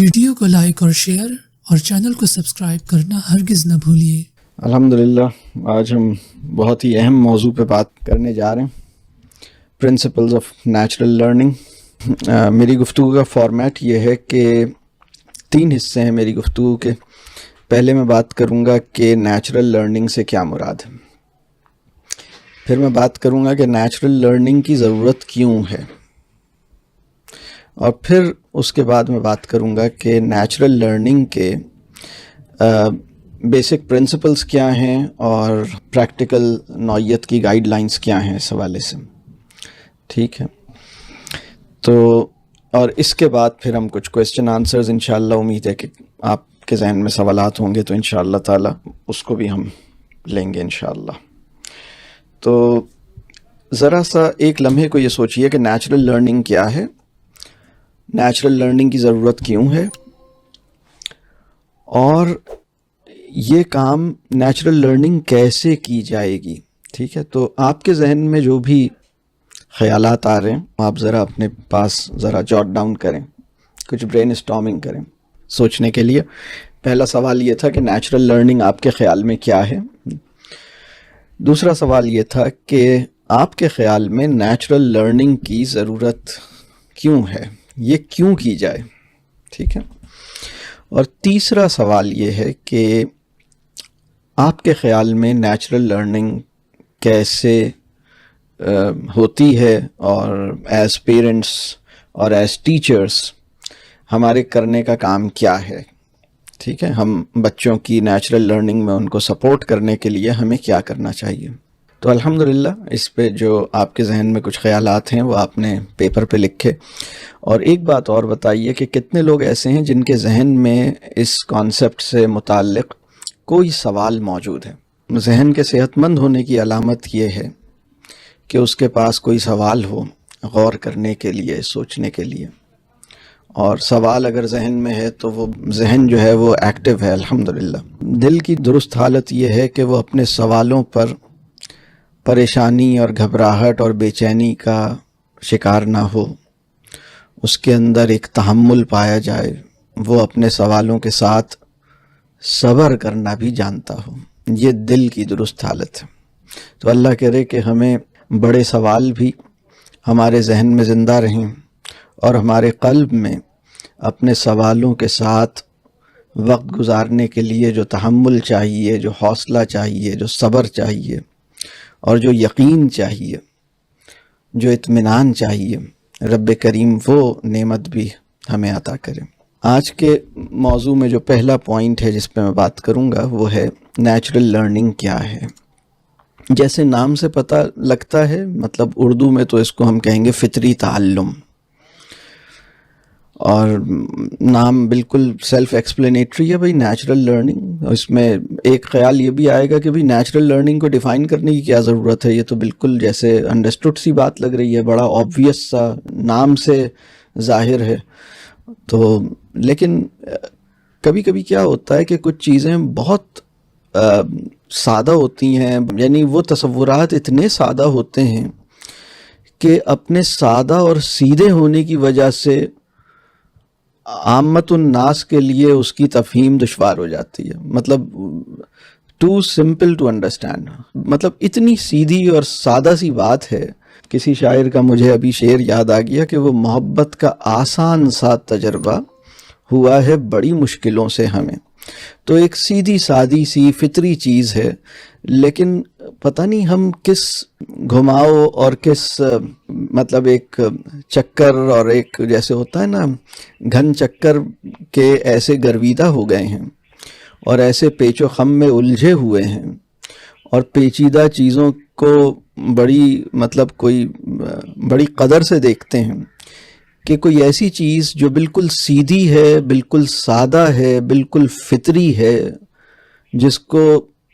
Video کو like اور share اور چینل کو سبسکرائب کرنا ہرگز نہ بھولیے۔ الحمدللہ آج ہم بہت ہی اہم موضوع پہ بات کرنے جا رہے ہیں، پرنسپلز آف نیچرل لرننگ۔ میری گفتگو کا فارمیٹ یہ ہے کہ 3 حصے ہیں میری گفتگو کے۔ پہلے میں بات کروں گا کہ نیچرل لرننگ سے کیا مراد ہے، پھر میں بات کروں گا کہ نیچرل لرننگ کی ضرورت کیوں ہے، اور پھر اس کے بعد میں بات کروں گا کہ نیچرل لرننگ کے بیسک پرنسپلز کیا ہیں اور پریکٹیکل نوعیت کی گائیڈ لائنز کیا ہیں اس حوالے سے، ٹھیک ہے۔ تو اور اس کے بعد پھر ہم کچھ کویسچن آنسرز انشاءاللہ، امید ہے کہ آپ کے ذہن میں سوالات ہوں گے تو انشاءاللہ تعالی اس کو بھی ہم لیں گے انشاءاللہ۔ تو ذرا سا ایک لمحے کو یہ سوچئے کہ نیچرل لرننگ کیا ہے، نیچرل لرننگ کی ضرورت کیوں ہے، اور یہ کام نیچرل لرننگ کیسے کی جائے گی، ٹھیک ہے۔ تو آپ کے ذہن میں جو بھی خیالات آ رہے ہیں آپ ذرا اپنے پاس ذرا جاٹ ڈاؤن کریں، کچھ برین اسٹارمنگ کریں سوچنے کے لیے۔ پہلا سوال یہ تھا کہ نیچرل لرننگ آپ کے خیال میں کیا ہے، دوسرا سوال یہ تھا کہ آپ کے خیال میں نیچرل لرننگ کی ضرورت کیوں ہے، یہ کیوں کی جائے، ٹھیک ہے۔ اور تیسرا سوال یہ ہے کہ آپ کے خیال میں نیچرل لرننگ کیسے ہوتی ہے، اور ایز پیرنٹس اور ایز ٹیچرز ہمارے کرنے کا کام کیا ہے، ٹھیک ہے۔ ہم بچوں کی نیچرل لرننگ میں ان کو سپورٹ کرنے کے لیے ہمیں کیا کرنا چاہیے۔ تو الحمدللہ اس پہ جو آپ کے ذہن میں کچھ خیالات ہیں وہ آپ نے پیپر پہ لکھے، اور ایک بات اور بتائیے کہ کتنے لوگ ایسے ہیں جن کے ذہن میں اس کانسیپٹ سے متعلق کوئی سوال موجود ہے۔ ذہن کے صحت مند ہونے کی علامت یہ ہے کہ اس کے پاس کوئی سوال ہو غور کرنے کے لیے، سوچنے کے لیے، اور سوال اگر ذہن میں ہے تو وہ ذہن جو ہے وہ ایکٹیو ہے الحمدللہ۔ دل کی درست حالت یہ ہے کہ وہ اپنے سوالوں پر پریشانی اور گھبراہٹ اور بے چینی کا شکار نہ ہو، اس کے اندر ایک تحمل پایا جائے، وہ اپنے سوالوں کے ساتھ صبر کرنا بھی جانتا ہو، یہ دل کی درست حالت ہے۔ تو اللہ کرے کہ ہمیں بڑے سوال بھی ہمارے ذہن میں زندہ رہیں، اور ہمارے قلب میں اپنے سوالوں کے ساتھ وقت گزارنے کے لیے جو تحمل چاہیے، جو حوصلہ چاہیے، جو صبر چاہیے، اور جو یقین چاہیے، جو اطمینان چاہیے، رب کریم وہ نعمت بھی ہمیں عطا کرے۔ آج کے موضوع میں جو پہلا پوائنٹ ہے جس پہ میں بات کروں گا وہ ہے نیچرل لرننگ کیا ہے۔ جیسے نام سے پتہ لگتا ہے، مطلب اردو میں تو اس کو ہم کہیں گے فطری تعلم، اور نام بالکل سیلف ایکسپلینیٹری ہے بھئی نیچرل لرننگ۔ اس میں ایک خیال یہ بھی آئے گا کہ بھئی نیچرل لرننگ کو ڈیفائن کرنے کی کیا ضرورت ہے، یہ تو بالکل جیسے انڈرسٹوڈ سی بات لگ رہی ہے، بڑا آبویس سا نام سے ظاہر ہے۔ تو لیکن کبھی کبھی کیا ہوتا ہے کہ کچھ چیزیں بہت سادہ ہوتی ہیں، یعنی وہ تصورات اتنے سادہ ہوتے ہیں کہ اپنے سادہ اور سیدھے ہونے کی وجہ سے عامت الناس کے لیے اس کی تفہیم دشوار ہو جاتی ہے، مطلب ٹو سمپل ٹو انڈرسٹینڈ، مطلب اتنی سیدھی اور سادہ سی بات ہے۔ کسی شاعر کا مجھے ابھی شعر یاد آ گیا کہ وہ محبت کا آسان سا تجربہ ہوا ہے بڑی مشکلوں سے ہمیں۔ تو ایک سیدھی سادی سی فطری چیز ہے، لیکن پتہ نہیں ہم کس گھماؤ اور کس مطلب ایک چکر، اور ایک جیسے ہوتا ہے نا گھن چکر کے ایسے گرویدہ ہو گئے ہیں، اور ایسے پیچ و خم میں الجھے ہوئے ہیں، اور پیچیدہ چیزوں کو بڑی مطلب کوئی بڑی قدر سے دیکھتے ہیں کہ کوئی ایسی چیز جو بالکل سیدھی ہے، بالکل سادہ ہے، بالکل فطری ہے، جس کو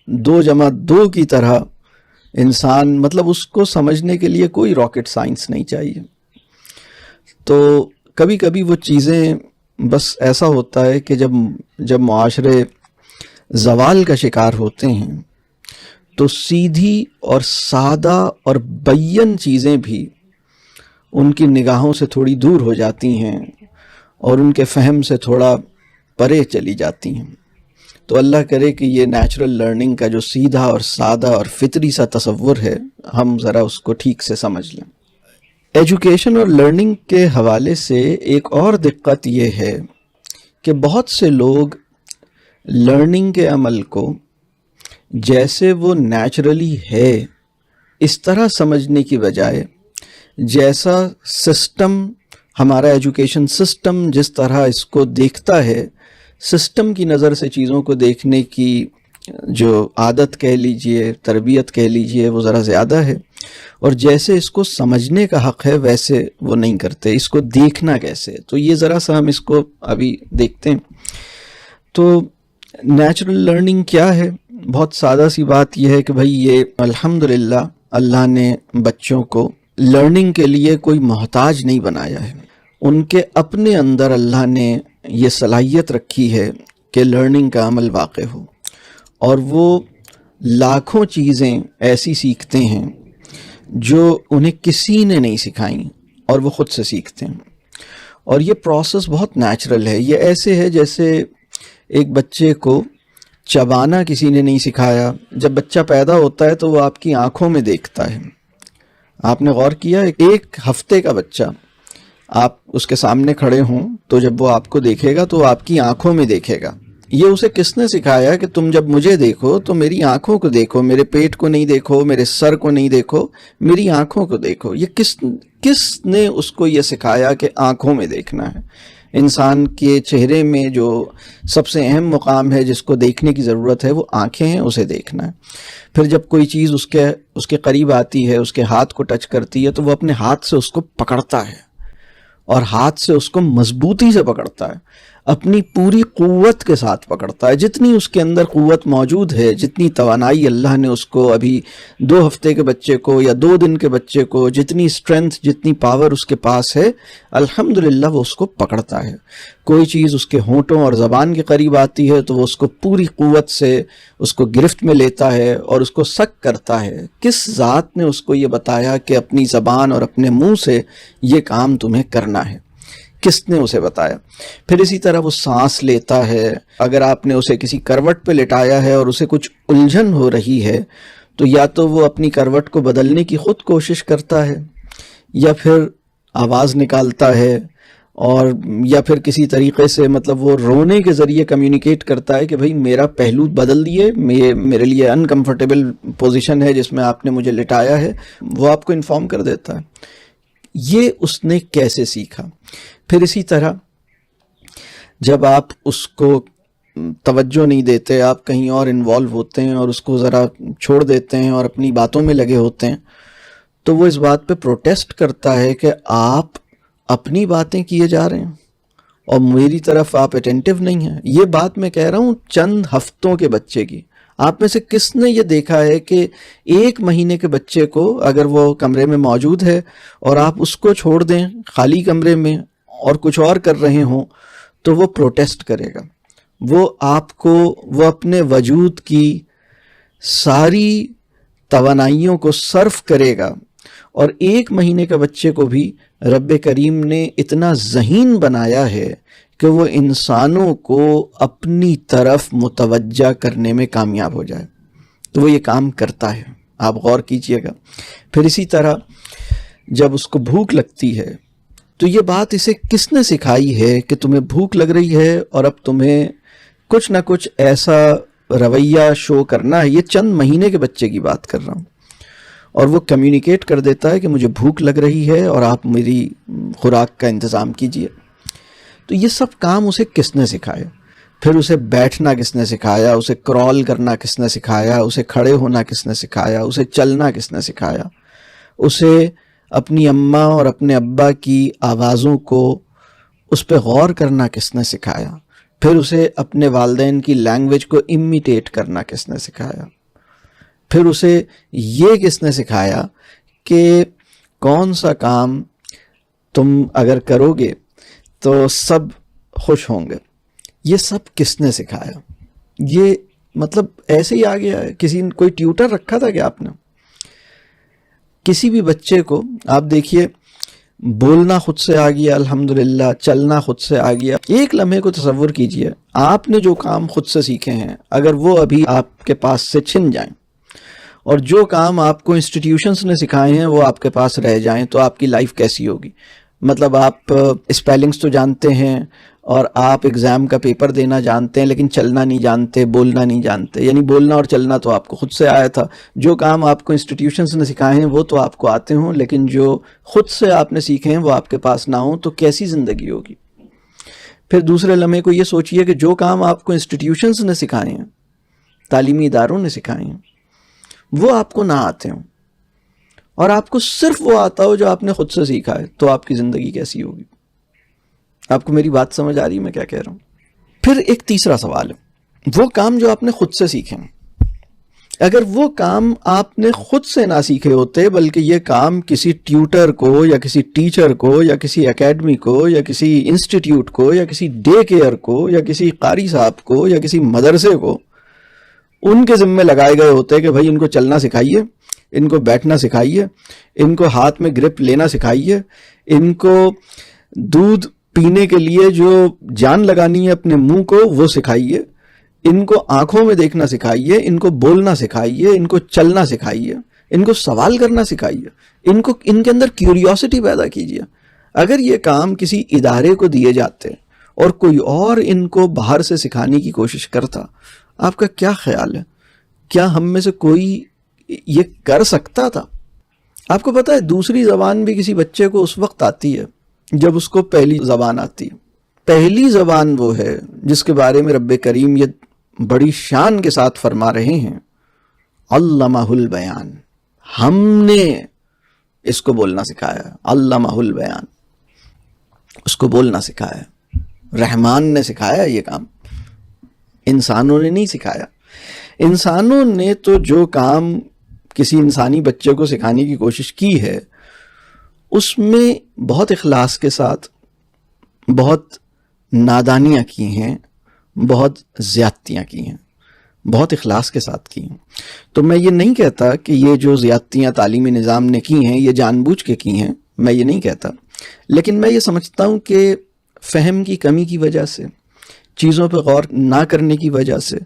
2+2 کی طرح انسان مطلب اس کو سمجھنے کے لیے کوئی راکٹ سائنس نہیں چاہیے۔ تو کبھی کبھی وہ چیزیں بس ایسا ہوتا ہے کہ جب معاشرے زوال کا شکار ہوتے ہیں تو سیدھی اور سادہ اور بیان چیزیں بھی ان کی نگاہوں سے تھوڑی دور ہو جاتی ہیں، اور ان کے فہم سے تھوڑا پرے چلی جاتی ہیں. تو اللہ کرے کہ یہ نیچرل لرننگ کا جو سیدھا اور سادہ اور فطری سا تصور ہے ہم ذرا اس کو ٹھیک سے سمجھ لیں. ایجوکیشن اور لرننگ کے حوالے سے ایک اور دقت یہ ہے کہ بہت سے لوگ لرننگ کے عمل کو جیسے وہ نیچرلی ہے اس طرح سمجھنے کی بجائے جیسا سسٹم ہمارا ایجوکیشن سسٹم جس طرح اس کو دیکھتا ہے، سسٹم کی نظر سے چیزوں کو دیکھنے کی جو عادت کہہ لیجئے، تربیت کہہ لیجئے، وہ ذرا زیادہ ہے، اور جیسے اس کو سمجھنے کا حق ہے ویسے وہ نہیں کرتے. اس کو دیکھنا کیسے، تو یہ ذرا سا ہم اس کو ابھی دیکھتے ہیں. تو نیچرل لرننگ کیا ہے؟ بہت سادہ سی بات یہ ہے کہ بھائی یہ الحمدللہ اللہ نے بچوں کو لرننگ کے لیے کوئی محتاج نہیں بنایا ہے. ان کے اپنے اندر اللہ نے یہ صلاحیت رکھی ہے کہ لرننگ کا عمل واقع ہو، اور وہ لاکھوں چیزیں ایسی سیکھتے ہیں جو انہیں کسی نے نہیں سکھائیں اور وہ خود سے سیکھتے ہیں. اور یہ پروسیس بہت نیچرل ہے. یہ ایسے ہے جیسے ایک بچے کو چبانا کسی نے نہیں سکھایا. جب بچہ پیدا ہوتا ہے تو وہ آپ کی آنکھوں میں دیکھتا ہے. آپ نے غور کیا ایک ہفتے کا بچہ آپ اس کے سامنے کھڑے ہوں تو جب وہ آپ کو دیکھے گا تو وہ آپ کی آنکھوں میں دیکھے گا. یہ اسے کس نے سکھایا کہ تم جب مجھے دیکھو تو میری آنکھوں کو دیکھو، میرے پیٹ کو نہیں دیکھو، میرے سر کو نہیں دیکھو، میری آنکھوں کو دیکھو. یہ کس نے اس کو یہ سکھایا کہ آنکھوں میں دیکھنا ہے؟ انسان کے چہرے میں جو سب سے اہم مقام ہے جس کو دیکھنے کی ضرورت ہے وہ آنکھیں ہیں، اسے دیکھنا ہے. پھر جب کوئی چیز اس کے قریب آتی ہے، اس کے ہاتھ کو ٹچ کرتی ہے تو وہ اپنے ہاتھ سے اس کو پکڑتا ہے، اور ہاتھ سے اس کو مضبوطی سے پکڑتا ہے، اپنی پوری قوت کے ساتھ پکڑتا ہے. جتنی اس کے اندر قوت موجود ہے، جتنی توانائی اللہ نے اس کو ابھی 2 ہفتے کے بچے کو یا 2 دن کے بچے کو، جتنی اسٹرینتھ، جتنی پاور اس کے پاس ہے، الحمدللہ وہ اس کو پکڑتا ہے. کوئی چیز اس کے ہونٹوں اور زبان کے قریب آتی ہے تو وہ اس کو پوری قوت سے اس کو گرفت میں لیتا ہے اور اس کو سک کرتا ہے. کس ذات نے اس کو یہ بتایا کہ اپنی زبان اور اپنے منہ سے یہ کام تمہیں کرنا ہے؟ کس نے اسے بتایا؟ پھر اسی طرح وہ سانس لیتا ہے. اگر آپ نے اسے کسی کروٹ پہ لٹایا ہے اور اسے کچھ الجھن ہو رہی ہے تو یا تو وہ اپنی کروٹ کو بدلنے کی خود کوشش کرتا ہے، یا پھر آواز نکالتا ہے، اور یا پھر کسی طریقے سے مطلب وہ رونے کے ذریعے کمیونیکیٹ کرتا ہے کہ بھئی میرا پہلو بدل دیے، میرے لیے انکمفرٹیبل پوزیشن ہے جس میں آپ نے مجھے لٹایا ہے. وہ آپ کو انفارم کر دیتا ہے. یہ اس نے کیسے سیکھا؟ پھر اسی طرح جب آپ اس کو توجہ نہیں دیتے، آپ کہیں اور انوالو ہوتے ہیں اور اس کو ذرا چھوڑ دیتے ہیں اور اپنی باتوں میں لگے ہوتے ہیں، تو وہ اس بات پہ پروٹیسٹ کرتا ہے کہ آپ اپنی باتیں کیے جا رہے ہیں اور میری طرف آپ اٹینٹیو نہیں ہیں. یہ بات میں کہہ رہا ہوں چند ہفتوں کے بچے کی. آپ میں سے کس نے یہ دیکھا ہے کہ 1 مہینے کے بچے کو اگر وہ کمرے میں موجود ہے اور آپ اس کو چھوڑ دیں خالی کمرے میں اور کچھ اور کر رہے ہوں تو وہ پروٹیسٹ کرے گا؟ وہ آپ کو، وہ اپنے وجود کی ساری توانائیوں کو صرف کرے گا. اور 1 مہینے کے بچے کو بھی رب کریم نے اتنا ذہین بنایا ہے کہ وہ انسانوں کو اپنی طرف متوجہ کرنے میں کامیاب ہو جائے. تو وہ یہ کام کرتا ہے. آپ غور کیجئے گا. پھر اسی طرح جب اس کو بھوک لگتی ہے تو یہ بات اسے کس نے سکھائی ہے کہ تمہیں بھوک لگ رہی ہے اور اب تمہیں کچھ نہ کچھ ایسا رویہ شو کرنا ہے؟ یہ چند مہینے کے بچے کی بات کر رہا ہوں. اور وہ کمیونیکیٹ کر دیتا ہے کہ مجھے بھوک لگ رہی ہے اور آپ میری خوراک کا انتظام کیجئے. تو یہ سب کام اسے کس نے سکھایا؟ پھر اسے بیٹھنا کس نے سکھایا؟ اسے کرال کرنا کس نے سکھایا؟ اسے کھڑے ہونا کس نے سکھایا؟ اسے چلنا کس نے سکھایا؟ اسے اپنی اماں اور اپنے ابا کی آوازوں کو اس پہ غور کرنا کس نے سکھایا؟ پھر اسے اپنے والدین کی لینگویج کو امیٹیٹ کرنا کس نے سکھایا؟ پھر اسے یہ کس نے سکھایا کہ کون سا کام تم اگر کرو گے تو سب خوش ہوں گے؟ یہ سب کس نے سکھایا؟ یہ مطلب ایسے ہی آ گیا ہے؟ کوئی ٹیوٹر رکھا تھا کہ آپ نے؟ کسی بھی بچے کو آپ دیکھیے بولنا خود سے آ گیا الحمدللہ، چلنا خود سے آ گیا۔ ایک لمحے کو تصور کیجئے، آپ نے جو کام خود سے سیکھے ہیں اگر وہ ابھی آپ کے پاس سے چھن جائیں، اور جو کام آپ کو انسٹیٹیوشنز نے سکھائے ہیں وہ آپ کے پاس رہ جائیں، تو آپ کی لائف کیسی ہوگی؟ مطلب آپ اسپیلنگز تو جانتے ہیں اور آپ ایگزام کا پیپر دینا جانتے ہیں، لیکن چلنا نہیں جانتے، بولنا نہیں جانتے۔ یعنی بولنا اور چلنا تو آپ کو خود سے آیا تھا، جو کام آپ کو انسٹیٹیوشنز نے سکھائے ہیں وہ تو آپ کو آتے ہوں، لیکن جو خود سے آپ نے سیکھے ہیں وہ آپ کے پاس نہ ہوں، تو کیسی زندگی ہوگی؟ پھر دوسرے لمحے کو یہ سوچئے کہ جو کام آپ کو انسٹیٹیوشنز نے سکھائے ہیں، تعلیمی اداروں نے سکھائے ہیں، وہ آپ کو نہ آتے ہوں، اور آپ کو صرف وہ آتا ہو جو آپ نے خود سے سیکھا ہے، تو آپ کی زندگی کیسی ہوگی؟ آپ کو میری بات سمجھ آ رہی ہے میں کیا کہہ رہا ہوں؟ پھر ایک تیسرا سوال ہے، وہ کام جو آپ نے خود سے سیکھے ہیں، اگر وہ کام آپ نے خود سے نہ سیکھے ہوتے بلکہ یہ کام کسی ٹیوٹر کو یا کسی ٹیچر کو یا کسی اکیڈمی کو یا کسی انسٹیٹیوٹ کو یا کسی ڈے کیئر کو یا کسی قاری صاحب کو یا کسی مدرسے کو ان کے ذمے لگائے گئے ہوتے کہ بھائی ان کو چلنا سکھائیے، ان کو بیٹھنا سکھائیے، ان کو ہاتھ میں گرپ لینا سکھائیے، ان کو دودھ پینے کے لیے جو جان لگانی ہے اپنے منہ کو وہ سکھائیے، ان کو آنکھوں میں دیکھنا سکھائیے، ان کو بولنا سکھائیے، ان کو چلنا سکھائیے، ان کو سوال کرنا سکھائیے، ان کے اندر کیوریوسٹی پیدا کیجیے۔ اگر یہ کام کسی ادارے کو دیے جاتے اور کوئی اور ان کو باہر سے سکھانے کی کوشش کرتا، آپ کا کیا خیال ہے؟ کیا ہم میں سے کوئی یہ کر سکتا تھا؟ آپ کو پتہ ہے دوسری زبان بھی کسی بچے کو اس وقت آتی ہے جب اس کو پہلی زبان آتی ہے۔ پہلی زبان وہ ہے جس کے بارے میں رب کریم یہ بڑی شان کے ساتھ فرما رہے ہیں، علمہ البیان، ہم نے اس کو بولنا سکھایا، علمہ البیان، اس کو بولنا سکھایا۔ رحمان نے سکھایا یہ کام، انسانوں نے نہیں سکھایا۔ انسانوں نے تو جو کام کسی انسانی بچے کو سکھانے کی کوشش کی ہے اس میں بہت اخلاص کے ساتھ بہت نادانیاں کی ہیں، بہت زیادتیاں کی ہیں، بہت اخلاص کے ساتھ کی ہیں۔ تو میں یہ نہیں کہتا کہ یہ جو زیادتیاں تعلیمی نظام نے کی ہیں یہ جان بوجھ کے کی ہیں، میں یہ نہیں کہتا، لیکن میں یہ سمجھتا ہوں کہ فہم کی کمی کی وجہ سے، چیزوں پہ غور نہ کرنے کی وجہ سے،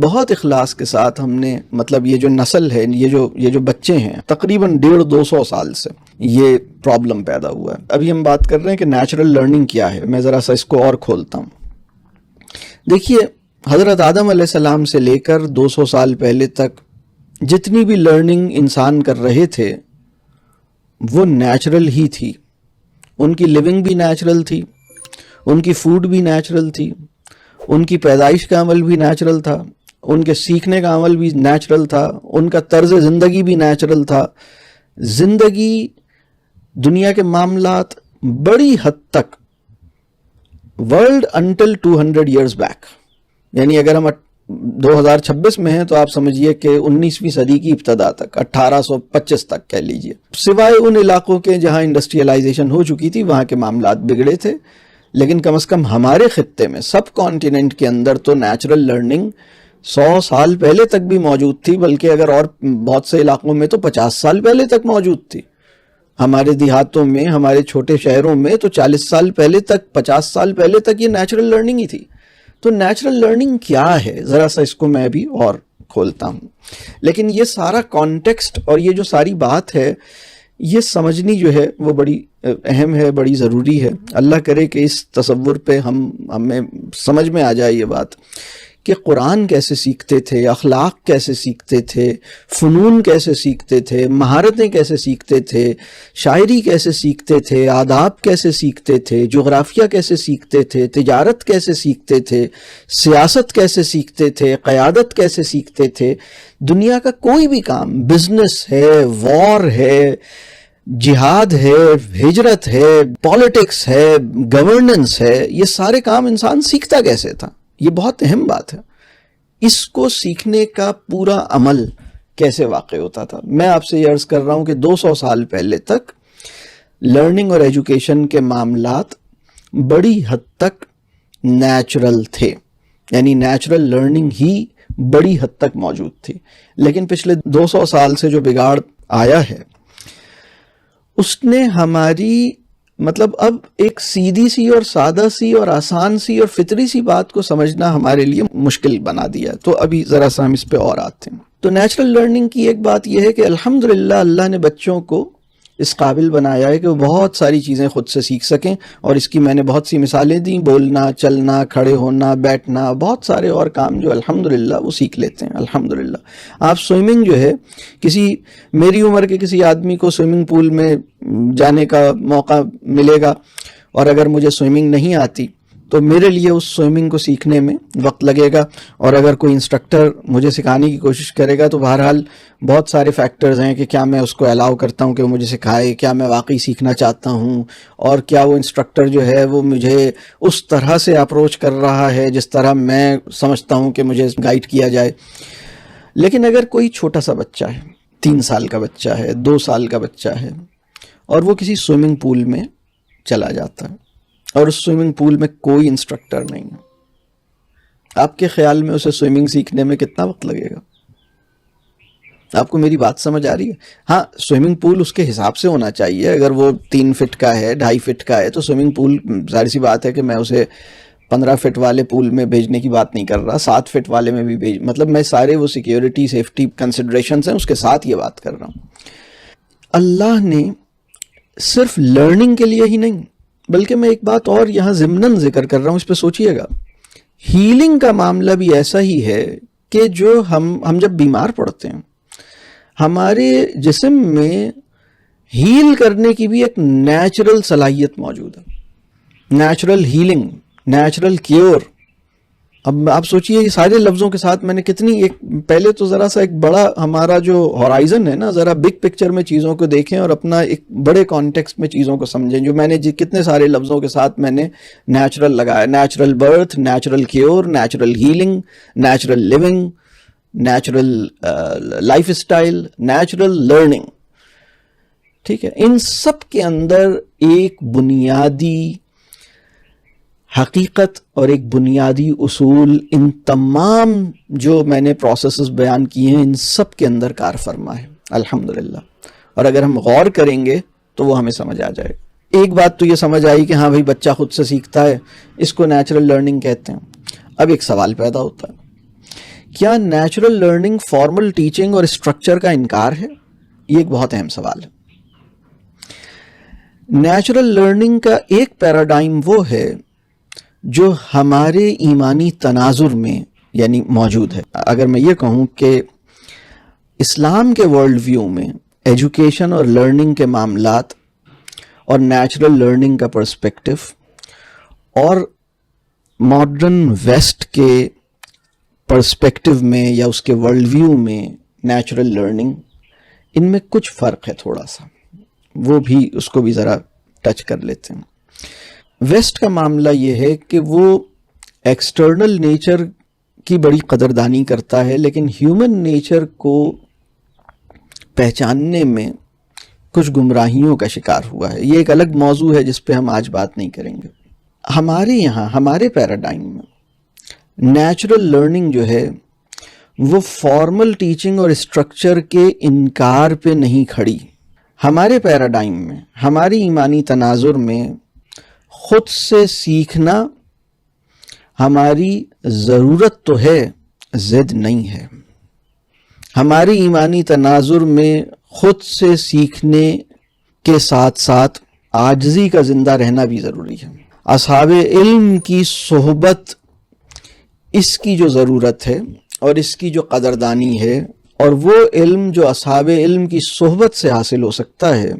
بہت اخلاص کے ساتھ ہم نے، مطلب یہ جو نسل ہے، یہ جو بچے ہیں، تقریباً 150-200 سال سے یہ پرابلم پیدا ہوا ہے۔ ابھی ہم بات کر رہے ہیں کہ نیچرل لرننگ کیا ہے، میں ذرا سا اس کو اور کھولتا ہوں۔ دیکھیے حضرت آدم علیہ السلام سے لے کر 200 سال پہلے تک جتنی بھی لرننگ انسان کر رہے تھے وہ نیچرل ہی تھی۔ ان کی لیونگ بھی نیچرل تھی، ان کی فوڈ بھی نیچرل تھی، ان کی پیدائش کا عمل بھی نیچرل تھا، ان کے سیکھنے کا عمل بھی نیچرل تھا، ان کا طرز زندگی بھی نیچرل تھا۔ زندگی، دنیا کے معاملات بڑی حد تک ورلڈ انٹل 200 ایئرز بیک، یعنی اگر ہم 2026 میں ہیں تو آپ سمجھیے کہ 19ویں صدی کی ابتدا تک، 1825 تک کہہ لیجئے، سوائے ان علاقوں کے جہاں انڈسٹریلائزیشن ہو چکی تھی وہاں کے معاملات بگڑے تھے، لیکن کم از کم ہمارے خطے میں، سب کانٹیننٹ کے اندر تو نیچرل لرننگ 100 سال پہلے تک بھی موجود تھی، بلکہ اگر اور بہت سے علاقوں میں تو 50 سال پہلے تک موجود تھی۔ ہمارے دیہاتوں میں، ہمارے چھوٹے شہروں میں تو 40 سال پہلے تک، 50 سال پہلے تک یہ نیچرل لرننگ ہی تھی۔ تو نیچرل لرننگ کیا ہے، ذرا سا اس کو میں بھی اور کھولتا ہوں۔ لیکن یہ سارا کانٹیکسٹ اور یہ جو ساری بات ہے یہ سمجھنی جو ہے وہ بڑی اہم ہے، بڑی ضروری ہے۔ اللہ کرے کہ اس تصور پہ ہمیں سمجھ میں آ جائے یہ بات کہ قرآن کیسے سیکھتے تھے، اخلاق کیسے سیکھتے تھے، فنون کیسے سیکھتے تھے، مہارتیں کیسے سیکھتے تھے، شاعری کیسے سیکھتے تھے، آداب کیسے سیکھتے تھے، جغرافیہ کیسے سیکھتے تھے، تجارت کیسے سیکھتے تھے، سیاست کیسے سیکھتے تھے، قیادت کیسے سیکھتے تھے۔ دنیا کا کوئی بھی کام، بزنس ہے، وار ہے، جہاد ہے، ہجرت ہے، پالیٹکس ہے، گورننس ہے، یہ سارے کام انسان سیکھتا کیسے تھا؟ یہ بہت اہم بات ہے۔ اس کو سیکھنے کا پورا عمل کیسے واقع ہوتا تھا؟ میں آپ سے یہ عرض کر رہا ہوں کہ 200 سال پہلے تک لرننگ اور ایجوکیشن کے معاملات بڑی حد تک نیچرل تھے، یعنی نیچرل لرننگ ہی بڑی حد تک موجود تھی۔ لیکن پچھلے 200 سال سے جو بگاڑ آیا ہے اس نے ہماری مطلب اب ایک سیدھی سی اور سادہ سی اور آسان سی اور فطری سی بات کو سمجھنا ہمارے لیے مشکل بنا دیا. تو ابھی ذرا سا ہم اس پہ اور آتے ہیں. تو نیچرل لرننگ کی ایک بات یہ ہے کہ الحمدللہ اللہ نے بچوں کو اس قابل بنایا ہے کہ وہ بہت ساری چیزیں خود سے سیکھ سکیں, اور اس کی میں نے بہت سی مثالیں دیں, بولنا, چلنا, کھڑے ہونا, بیٹھنا, بہت سارے اور کام جو الحمدللہ وہ سیکھ لیتے ہیں. الحمدللہ آپ سوئمنگ جو ہے, میری عمر کے کسی آدمی کو سوئمنگ پول میں جانے کا موقع ملے گا, اور اگر مجھے سوئمنگ نہیں آتی تو میرے لیے اس سوئمنگ کو سیکھنے میں وقت لگے گا, اور اگر کوئی انسٹرکٹر مجھے سکھانے کی کوشش کرے گا تو بہرحال بہت سارے فیکٹرز ہیں کہ کیا میں اس کو الاؤ کرتا ہوں کہ وہ مجھے سکھائے, کیا میں واقعی سیکھنا چاہتا ہوں, اور کیا وہ انسٹرکٹر جو ہے وہ مجھے اس طرح سے اپروچ کر رہا ہے جس طرح میں سمجھتا ہوں کہ مجھے گائیڈ کیا جائے. لیکن اگر کوئی چھوٹا سا بچہ ہے, 3 سال کا بچہ ہے, 2 سال کا بچہ ہے, اور وہ کسی سوئمنگ پول میں چلا جاتا ہے اور اس سوئمنگ پول میں کوئی انسٹرکٹر نہیں ہے, آپ کے خیال میں اسے سوئمنگ سیکھنے میں کتنا وقت لگے گا؟ آپ کو میری بات سمجھ آ رہی ہے؟ ہاں, سوئمنگ پول اس کے حساب سے ہونا چاہیے. اگر وہ 3 فٹ کا ہے, 2.5 فٹ کا ہے, تو سوئمنگ پول ظاہر سی بات ہے کہ میں اسے 15 فٹ والے پول میں بھیجنے کی بات نہیں کر رہا, 7 فٹ والے میں بھی مطلب میں سارے وہ سیکیورٹی سیفٹی کنسیڈریشنز ہیں اس کے ساتھ یہ بات کر رہا ہوں. اللہ نے صرف لرننگ کے لیے ہی نہیں, بلکہ میں ایک بات اور یہاں ضمناً ذکر کر رہا ہوں, اس پہ سوچئے گا. ہیلنگ کا معاملہ بھی ایسا ہی ہے کہ جو ہم جب بیمار پڑتے ہیں, ہمارے جسم میں ہیل کرنے کی بھی ایک نیچرل صلاحیت موجود ہے. Natural healing, natural cure. اب آپ سوچئے یہ سارے لفظوں کے ساتھ میں نے کتنی پہلے تو ذرا سا ایک بڑا ہمارا جو ہورائزن ہے نا, ذرا بگ پکچر میں چیزوں کو دیکھیں اور اپنا ایک بڑے کانٹیکسٹ میں چیزوں کو سمجھیں. جو میں نے کتنے سارے لفظوں کے ساتھ میں نے نیچرل لگایا, natural birth, natural cure, natural healing, natural living, natural lifestyle, natural learning. ٹھیک ہے, ان سب کے اندر ایک بنیادی حقیقت اور ایک بنیادی اصول, ان تمام جو میں نے پروسیسز بیان کیے ہیں ان سب کے اندر کار فرما ہے الحمدللہ. اور اگر ہم غور کریں گے تو وہ ہمیں سمجھ آ جائے گا. ایک بات تو یہ سمجھ آئی کہ ہاں بھائی بچہ خود سے سیکھتا ہے, اس کو نیچرل لرننگ کہتے ہیں. اب ایک سوال پیدا ہوتا ہے, کیا نیچرل لرننگ فارمل ٹیچنگ اور اسٹرکچر کا انکار ہے؟ یہ ایک بہت اہم سوال ہے. نیچرل لرننگ کا ایک پیراڈائم وہ ہے جو ہمارے ایمانی تناظر میں یعنی موجود ہے. اگر میں یہ کہوں کہ اسلام کے ورلڈ ویو میں ایجوکیشن اور لرننگ کے معاملات اور نیچرل لرننگ کا پرسپیکٹو اور ماڈرن ویسٹ کے پرسپیکٹو میں یا اس کے ورلڈ ویو میں نیچرل لرننگ, ان میں کچھ فرق ہے تھوڑا سا, وہ بھی اس کو بھی ذرا ٹچ کر لیتے ہیں. ویسٹ کا معاملہ یہ ہے کہ وہ ایکسٹرنل نیچر کی بڑی قدردانی کرتا ہے, لیکن ہیومن نیچر کو پہچاننے میں کچھ گمراہیوں کا شکار ہوا ہے. یہ ایک الگ موضوع ہے جس پہ ہم آج بات نہیں کریں گے. ہمارے یہاں ہمارے پیراڈائم میں نیچرل لرننگ جو ہے وہ فارمل ٹیچنگ اور اسٹرکچر کے انکار پہ نہیں کھڑی. ہمارے پیراڈائم میں, ہماری ایمانی تناظر میں خود سے سیکھنا ہماری ضرورت تو ہے, ضد نہیں ہے. ہماری ایمانی تناظر میں خود سے سیکھنے کے ساتھ ساتھ عاجزی کا زندہ رہنا بھی ضروری ہے. اصحاب علم کی صحبت اس کی جو ضرورت ہے اور اس کی جو قدردانی ہے, اور وہ علم جو اصحاب علم کی صحبت سے حاصل ہو سکتا ہے,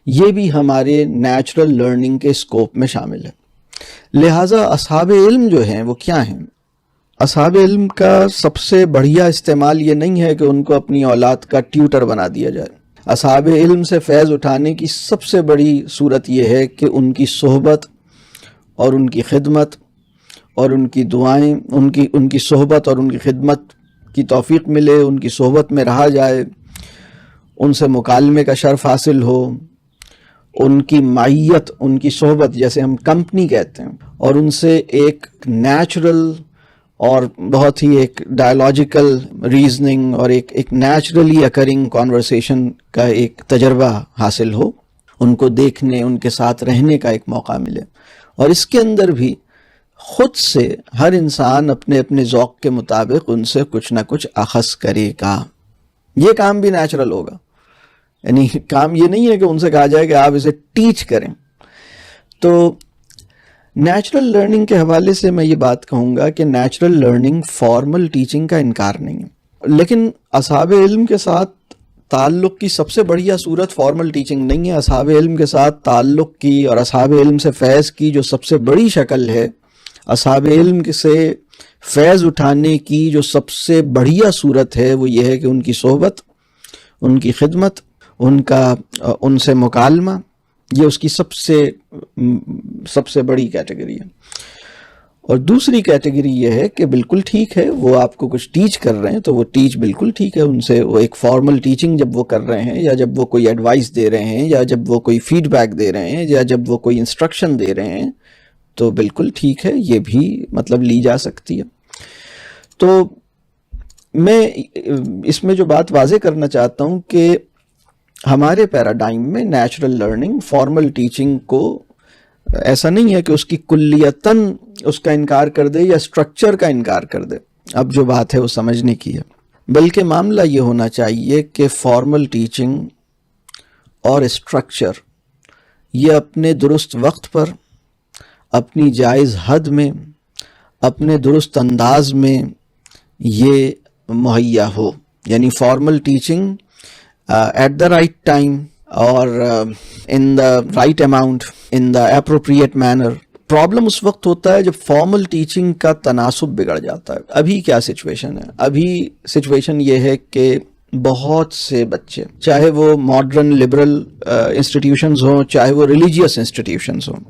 یہ بھی ہمارے نیچرل لرننگ کے اسکوپ میں شامل ہے. لہٰذا اصحاب علم جو ہیں وہ کیا ہیں؟ اصحاب علم کا سب سے بڑھیا استعمال یہ نہیں ہے کہ ان کو اپنی اولاد کا ٹیوٹر بنا دیا جائے. اصحاب علم سے فیض اٹھانے کی سب سے بڑی صورت یہ ہے کہ ان کی صحبت اور ان کی خدمت اور ان کی دعائیں, ان کی صحبت اور ان کی خدمت کی توفیق ملے, ان کی صحبت میں رہا جائے, ان سے مکالمے کا شرف حاصل ہو, ان کی معیت, ان کی صحبت جیسے ہم کمپنی کہتے ہیں, اور ان سے ایک نیچرل اور بہت ہی ایک ڈائیالوجیکل ریزننگ اور ایک نیچرلی اکرنگ کانورسیشن کا ایک تجربہ حاصل ہو, ان کو دیکھنے، ان کے ساتھ رہنے کا ایک موقع ملے. اور اس کے اندر بھی خود سے ہر انسان اپنے اپنے ذوق کے مطابق ان سے کچھ نہ کچھ اخذ کرے گا. یہ کام بھی نیچرل ہوگا. یعنی کام یہ نہیں ہے کہ ان سے کہا جائے کہ آپ اسے ٹیچ کریں. تو نیچرل لرننگ کے حوالے سے میں یہ بات کہوں گا کہ نیچرل لرننگ فارمل ٹیچنگ کا انکار نہیں ہے، لیکن اصحاب علم کے ساتھ تعلق کی سب سے بڑھیا صورت فارمل ٹیچنگ نہیں ہے. اصحاب علم کے ساتھ تعلق کی اور اصحاب علم سے فیض کی جو سب سے بڑی شکل ہے، اصحاب علم سے فیض اٹھانے کی جو سب سے بڑھیا صورت ہے، وہ یہ ہے کہ ان کی صحبت، ان کی خدمت، ان سے مکالمہ، یہ اس کی سب سے بڑی کیٹیگری ہے. اور دوسری کیٹیگری یہ ہے کہ بالکل ٹھیک ہے وہ آپ کو کچھ ٹیچ کر رہے ہیں تو وہ ٹیچ بالکل ٹھیک ہے، ان سے وہ ایک فارمل ٹیچنگ جب وہ کر رہے ہیں، یا جب وہ کوئی ایڈوائس دے رہے ہیں، یا جب وہ کوئی فیڈ بیک دے رہے ہیں، یا جب وہ کوئی انسٹرکشن دے رہے ہیں، تو بالکل ٹھیک ہے، یہ بھی مطلب لی جا سکتی ہے. تو میں اس میں جو بات واضح کرنا چاہتا ہوں کہ ہمارے پیراڈائم میں نیچرل لرننگ فارمل ٹیچنگ کو ایسا نہیں ہے کہ اس کی کلیتاً اس کا انکار کر دے یا اسٹرکچر کا انکار کر دے. اب جو بات ہے وہ سمجھنے کی ہے، بلکہ معاملہ یہ ہونا چاہیے کہ فارمل ٹیچنگ اور اسٹرکچر یہ اپنے درست وقت پر، اپنی جائز حد میں، اپنے درست انداز میں یہ مہیا ہو. یعنی formal teaching at the right time اور in the right amount, in the appropriate manner. Problem اس وقت ہوتا ہے جب فارمل ٹیچنگ کا تناسب بگڑ جاتا ہے. ابھی کیا سچویشن ہے؟ ابھی سچویشن یہ ہے کہ بہت سے بچے، چاہے وہ ماڈرن لبرل انسٹیٹیوشنز ہوں، چاہے وہ ریلیجیس انسٹیٹیوشنز ہوں،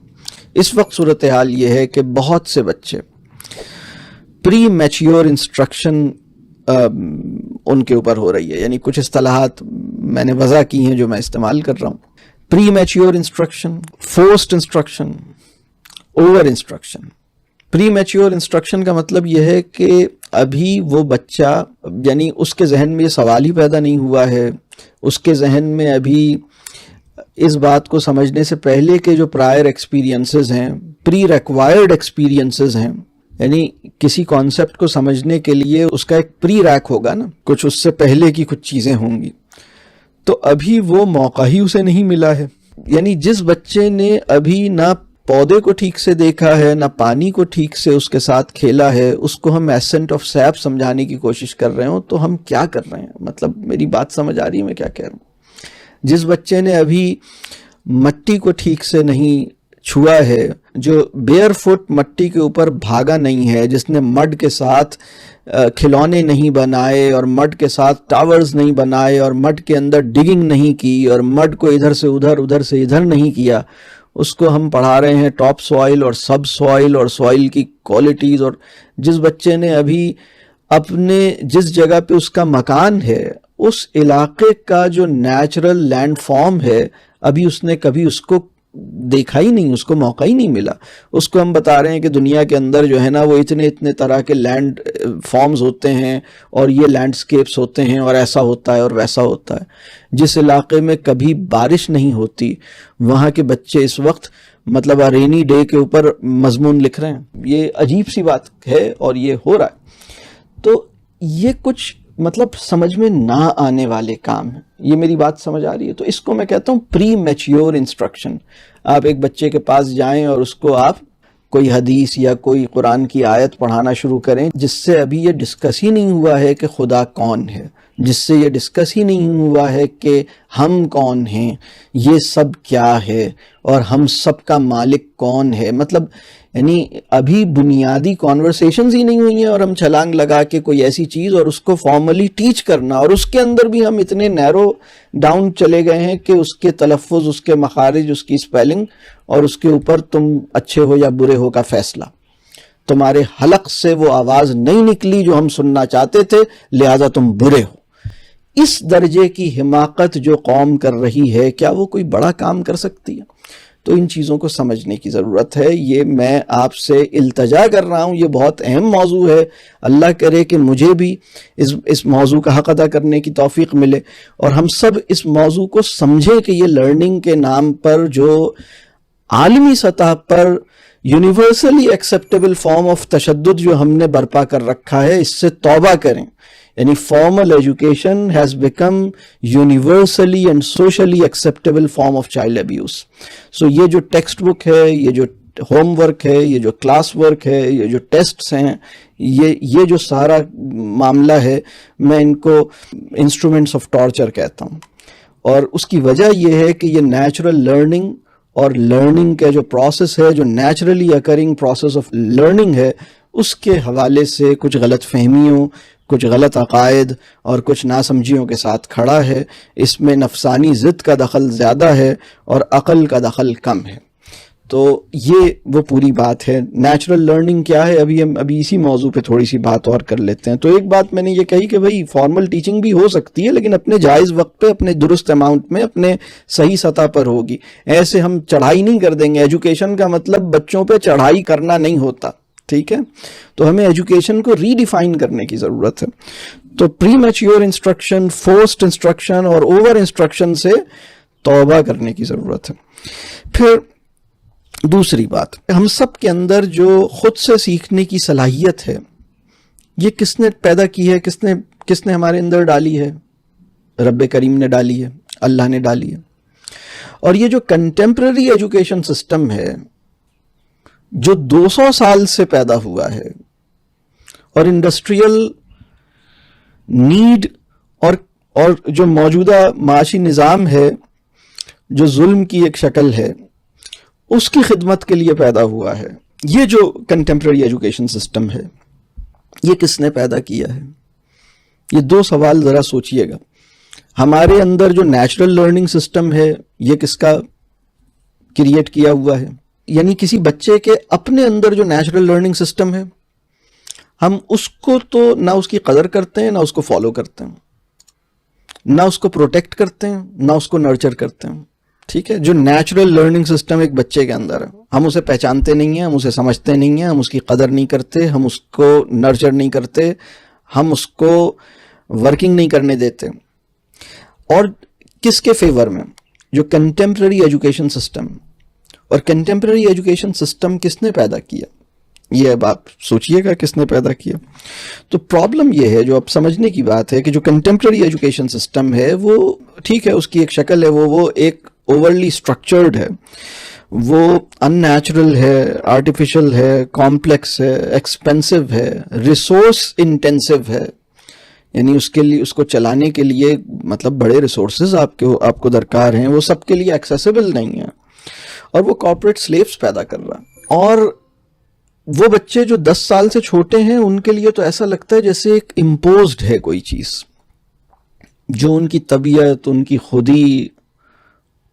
اس وقت صورتحال یہ ہے کہ بہت سے بچے پری میچیور انسٹرکشن ان کے اوپر ہو رہی ہے. یعنی کچھ اصطلاحات میں نے وضع کی ہیں جو میں استعمال کر رہا ہوں. Premature instruction, forced instruction, over instruction. Premature instruction کا مطلب یہ ہے کہ ابھی وہ بچہ، یعنی اس کے ذہن میں یہ سوال ہی پیدا نہیں ہوا ہے، اس کے ذہن میں ابھی اس بات کو سمجھنے سے پہلے کے جو پرائر ایکسپیرینسز ہیں، پری ریکوائرڈ ایکسپیرینسز ہیں، یعنی کسی کانسیپٹ کو سمجھنے کے لیے اس کا ایک پری ریک ہوگا نا، کچھ اس سے پہلے کی کچھ چیزیں ہوں گی، تو ابھی وہ موقع ہی اسے نہیں ملا ہے. یعنی جس بچے نے ابھی نہ پودے کو ٹھیک سے دیکھا ہے، نہ پانی کو ٹھیک سے اس کے ساتھ کھیلا ہے، اس کو ہم ایسنٹ آف سیپ سمجھانے کی کوشش کر رہے ہوں تو ہم کیا کر رہے ہیں؟ مطلب میری بات سمجھ آ رہی ہے میں کیا کہہ رہا ہوں؟ جس بچے نے ابھی مٹی کو ٹھیک سے نہیں چھوا ہے، جو بیئر فٹ مٹی کے اوپر بھاگا نہیں ہے، جس نے مڈ کے ساتھ کھلونے نہیں بنائے اور مڈ کے ساتھ ٹاورز نہیں بنائے اور مڈ کے اندر ڈگنگ نہیں کی اور مڈ کو ادھر سے ادھر، ادھر سے ادھر نہیں کیا، اس کو ہم پڑھا رہے ہیں ٹاپ سوائل اور سب سوائل اور سوائل کی کوالٹیز. اور جس بچے نے ابھی اپنے جس جگہ پہ اس کا مکان ہے، اس علاقے کا جو نیچرل لینڈ فارم ہے، ابھی اس نے کبھی اس کو دیکھا ہی نہیں، اس کو موقع ہی نہیں ملا. اس کو ہم بتا رہے ہیں کہ دنیا کے اندر جو ہے نا وہ اتنے طرح کے لینڈ فارمز ہوتے ہیں اور یہ لینڈسکیپس ہوتے ہیں اور ایسا ہوتا ہے اور ویسا ہوتا ہے. جس علاقے میں کبھی بارش نہیں ہوتی وہاں کے بچے اس وقت مطلب رینی ڈے کے اوپر مضمون لکھ رہے ہیں. یہ عجیب سی بات ہے اور یہ ہو رہا ہے. تو یہ کچھ مطلب سمجھ میں نہ آنے والے کام ہیں. یہ میری بات سمجھ آ رہی ہے؟ تو اس کو میں کہتا ہوں پری میچیور انسٹرکشن. آپ ایک بچے کے پاس جائیں اور اس کو آپ کوئی حدیث یا کوئی قرآن کی آیت پڑھانا شروع کریں جس سے ابھی یہ ڈسکس ہی نہیں ہوا ہے کہ خدا کون ہے، جس سے یہ ڈسکس ہی نہیں ہوا ہے کہ ہم کون ہیں، یہ سب کیا ہے اور ہم سب کا مالک کون ہے. مطلب یعنی ابھی بنیادی کانورسیشنز ہی نہیں ہوئی ہیں اور ہم چھلانگ لگا کے کوئی ایسی چیز اور اس کو فارملی ٹیچ کرنا، اور اس کے اندر بھی ہم اتنے نیرو ڈاؤن چلے گئے ہیں کہ اس کے تلفظ، اس کے مخارج، اس کی سپیلنگ اور اس کے اوپر تم اچھے ہو یا برے ہو کا فیصلہ. تمہارے حلق سے وہ آواز نہیں نکلی جو ہم سننا چاہتے تھے، لہذا تم برے ہو. اس درجے کی حماقت جو قوم کر رہی ہے، کیا وہ کوئی بڑا کام کر سکتی ہے؟ تو ان چیزوں کو سمجھنے کی ضرورت ہے. یہ میں آپ سے التجا کر رہا ہوں, یہ بہت اہم موضوع ہے. اللہ کرے کہ مجھے بھی اس موضوع کا حق ادا کرنے کی توفیق ملے اور ہم سب اس موضوع کو سمجھیں کہ یہ لرننگ کے نام پر جو عالمی سطح پر یونیورسلی ایکسیپٹیبل فارم آف تشدد جو ہم نے برپا کر رکھا ہے, اس سے توبہ کریں. یعنی formal education has become universally and socially acceptable form of child abuse. So یہ جو ٹیکسٹ بک ہے, یہ جو ہوم ورک ہے, یہ جو کلاس ورک ہے, یہ جو ٹیسٹس ہیں, یہ جو سارا معاملہ ہے, میں ان کو انسٹرومنٹس آف ٹارچر کہتا ہوں. اور اس کی وجہ یہ ہے کہ یہ نیچرل لرننگ اور لرننگ کا جو پروسیس ہے, جو naturally occurring process of learning ہے, اس کے حوالے سے کچھ غلط فہمیوں, کچھ غلط عقائد اور کچھ ناسمجھیوں کے ساتھ کھڑا ہے. اس میں نفسانی ضد کا دخل زیادہ ہے اور عقل کا دخل کم ہے. تو یہ وہ پوری بات ہے. نیچرل لرننگ کیا ہے, ابھی اسی موضوع پہ تھوڑی سی بات اور کر لیتے ہیں. تو ایک بات میں نے یہ کہی کہ بھائی فارمل ٹیچنگ بھی ہو سکتی ہے, لیکن اپنے جائز وقت پہ, اپنے درست اماؤنٹ میں, اپنے صحیح سطح پر ہوگی. ایسے ہم چڑھائی نہیں کر دیں گے. ایجوکیشن کا مطلب بچوں پہ چڑھائی کرنا نہیں ہوتا, ٹھیک ہے. تو ہمیں ایجوکیشن کو ری ڈیفائن کرنے کی ضرورت ہے. تو پری میچیور انسٹرکشن, فورسڈ انسٹرکشن اور اوور انسٹرکشن سے توبہ کرنے کی ضرورت ہے. پھر دوسری بات, ہم سب کے اندر جو خود سے سیکھنے کی صلاحیت ہے, یہ کس نے پیدا کی ہے, کس نے ہمارے اندر ڈالی ہے؟ رب کریم نے ڈالی ہے, اللہ نے ڈالی ہے. اور یہ جو کنٹمپرری ایجوکیشن سسٹم ہے جو 200 سال سے پیدا ہوا ہے اور انڈسٹریل نیڈ اور جو موجودہ معاشی نظام ہے جو ظلم کی ایک شکل ہے, اس کی خدمت کے لیے پیدا ہوا ہے. یہ جو کنٹمپرری ایجوکیشن سسٹم ہے, یہ کس نے پیدا کیا ہے؟ یہ دو سوال ذرا سوچئے گا. ہمارے اندر جو نیچرل لرننگ سسٹم ہے, یہ کس کا کریٹ کیا ہوا ہے؟ یعنی کسی بچے کے اپنے اندر جو نیچرل لرننگ سسٹم ہے, ہم اس کو تو نہ اس کی قدر کرتے ہیں, نہ اس کو فالو کرتے ہیں, نہ اس کو پروٹیکٹ کرتے ہیں, نہ اس کو نرچر کرتے ہیں. ٹھیک ہے, جو نیچرل لرننگ سسٹم ایک بچے کے اندر ہے, ہم اسے پہچانتے نہیں ہیں, ہم اسے سمجھتے نہیں ہیں, ہم اس کی قدر نہیں کرتے, ہم اس کو نرچر نہیں کرتے, ہم اس کو ورکنگ نہیں کرنے دیتے. اور کس کے فیور میں؟ جو کنٹمپرری ایجوکیشن سسٹم. اور کنٹمپرری ایجوکیشن سسٹم کس نے پیدا کیا؟ یہ اب آپ سوچئے گا کس نے پیدا کیا. تو پرابلم یہ ہے, جو اب سمجھنے کی بات ہے, کہ جو کنٹمپرری ایجوکیشن سسٹم ہے وہ ٹھیک ہے, اس کی ایک شکل ہے, وہ ایک اوورلی اسٹرکچرڈ ہے, وہ ان نیچرل ہے, آرٹیفیشل ہے, کمپلیکس ہے, ایکسپینسو ہے, ریسورس انٹینسو ہے. یعنی اس کے لیے, اس کو چلانے کے لیے مطلب بڑے ریسورسز آپ کو درکار ہیں, وہ سب کے لیے ایکسیسیبل نہیں ہیں, اور وہ کارپوریٹ سلیوز پیدا کر رہا. اور وہ بچے جو 10 سال سے چھوٹے ہیں, ان کے لیے تو ایسا لگتا ہے جیسے ایک امپوزڈ ہے کوئی چیز, جو ان کی طبیعت, ان کی خودی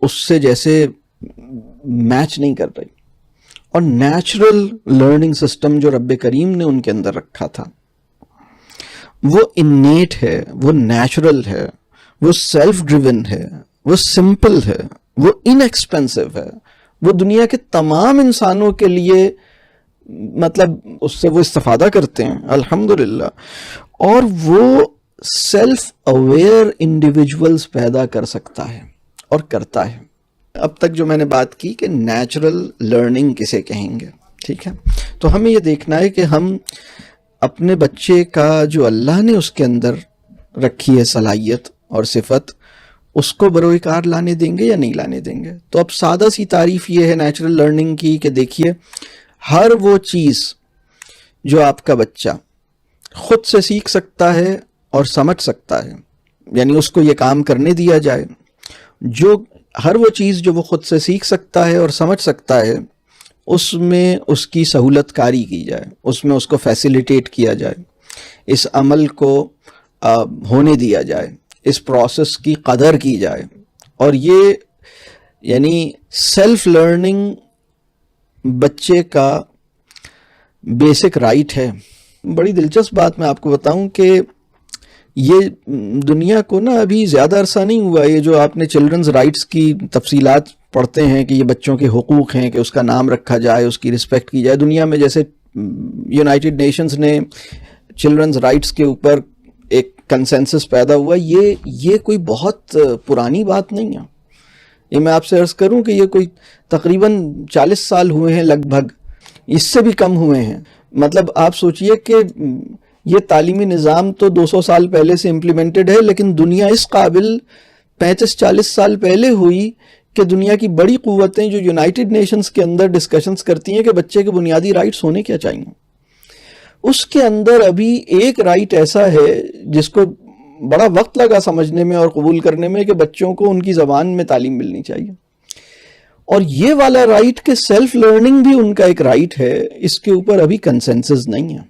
اس سے جیسے میچ نہیں کر رہی. اور نیچرل لرننگ سسٹم جو رب کریم نے ان کے اندر رکھا تھا, وہ انیٹ ہے, وہ نیچرل ہے, وہ سیلف ڈریون ہے, وہ سمپل ہے, وہ انیکسپینسو ہے, وہ دنیا کے تمام انسانوں کے لیے مطلب اس سے وہ استفادہ کرتے ہیں الحمدللہ. اور وہ سیلف اویئر انڈیویجولز پیدا کر سکتا ہے اور کرتا ہے. اب تک جو میں نے بات کی کہ نیچرل لرننگ کسے کہیں گے, ٹھیک ہے, تو ہمیں یہ دیکھنا ہے کہ ہم اپنے بچے کا جو اللہ نے اس کے اندر رکھی ہے صلاحیت اور صفت, اس کو بروئے کار لانے دیں گے یا نہیں لانے دیں گے. تو اب سادہ سی تعریف یہ ہے نیچرل لرننگ کی کہ دیکھیے, ہر وہ چیز جو آپ کا بچہ خود سے سیکھ سکتا ہے اور سمجھ سکتا ہے, یعنی اس کو یہ کام کرنے دیا جائے, ہر وہ چیز جو وہ خود سے سیکھ سکتا ہے اور سمجھ سکتا ہے, اس میں اس کی سہولت کاری کی جائے, اس میں اس کو فیسیلیٹیٹ کیا جائے, اس عمل کو ہونے دیا جائے, اس پروسیس کی قدر کی جائے. اور یہ یعنی سیلف لرننگ بچے کا بیسک رائٹ ہے. بڑی دلچسپ بات میں آپ کو بتاؤں کہ یہ دنیا کو نا ابھی زیادہ عرصہ نہیں ہوا, یہ جو آپ نے چلڈرنز رائٹس کی تفصیلات پڑھتے ہیں کہ یہ بچوں کے حقوق ہیں کہ اس کا نام رکھا جائے, اس کی رسپیکٹ کی جائے. دنیا میں جیسے یونائٹڈ نیشنز نے چلڈرنز رائٹس کے اوپر ایک کنسنسس پیدا ہوا, یہ کوئی بہت پرانی بات نہیں ہے. یہ میں آپ سے عرض کروں کہ یہ کوئی تقریباً 40 سال ہوئے ہیں, لگ بھگ اس سے بھی کم ہوئے ہیں. مطلب آپ سوچئے کہ یہ تعلیمی نظام تو 200 سال پہلے سے امپلیمنٹڈ ہے, لیکن دنیا اس قابل 35-40 سال پہلے ہوئی کہ دنیا کی بڑی قوتیں جو یونائٹڈ نیشنز کے اندر ڈسکشنز کرتی ہیں کہ بچے کے بنیادی رائٹس ہونے کیا چاہیے, اس کے اندر ابھی ایک رائٹ ایسا ہے جس کو بڑا وقت لگا سمجھنے میں اور قبول کرنے میں کہ بچوں کو ان کی زبان میں تعلیم ملنی چاہیے. اور یہ والا رائٹ کہ سیلف لرننگ بھی ان کا ایک رائٹ ہے, اس کے اوپر ابھی کنسنسس نہیں ہے.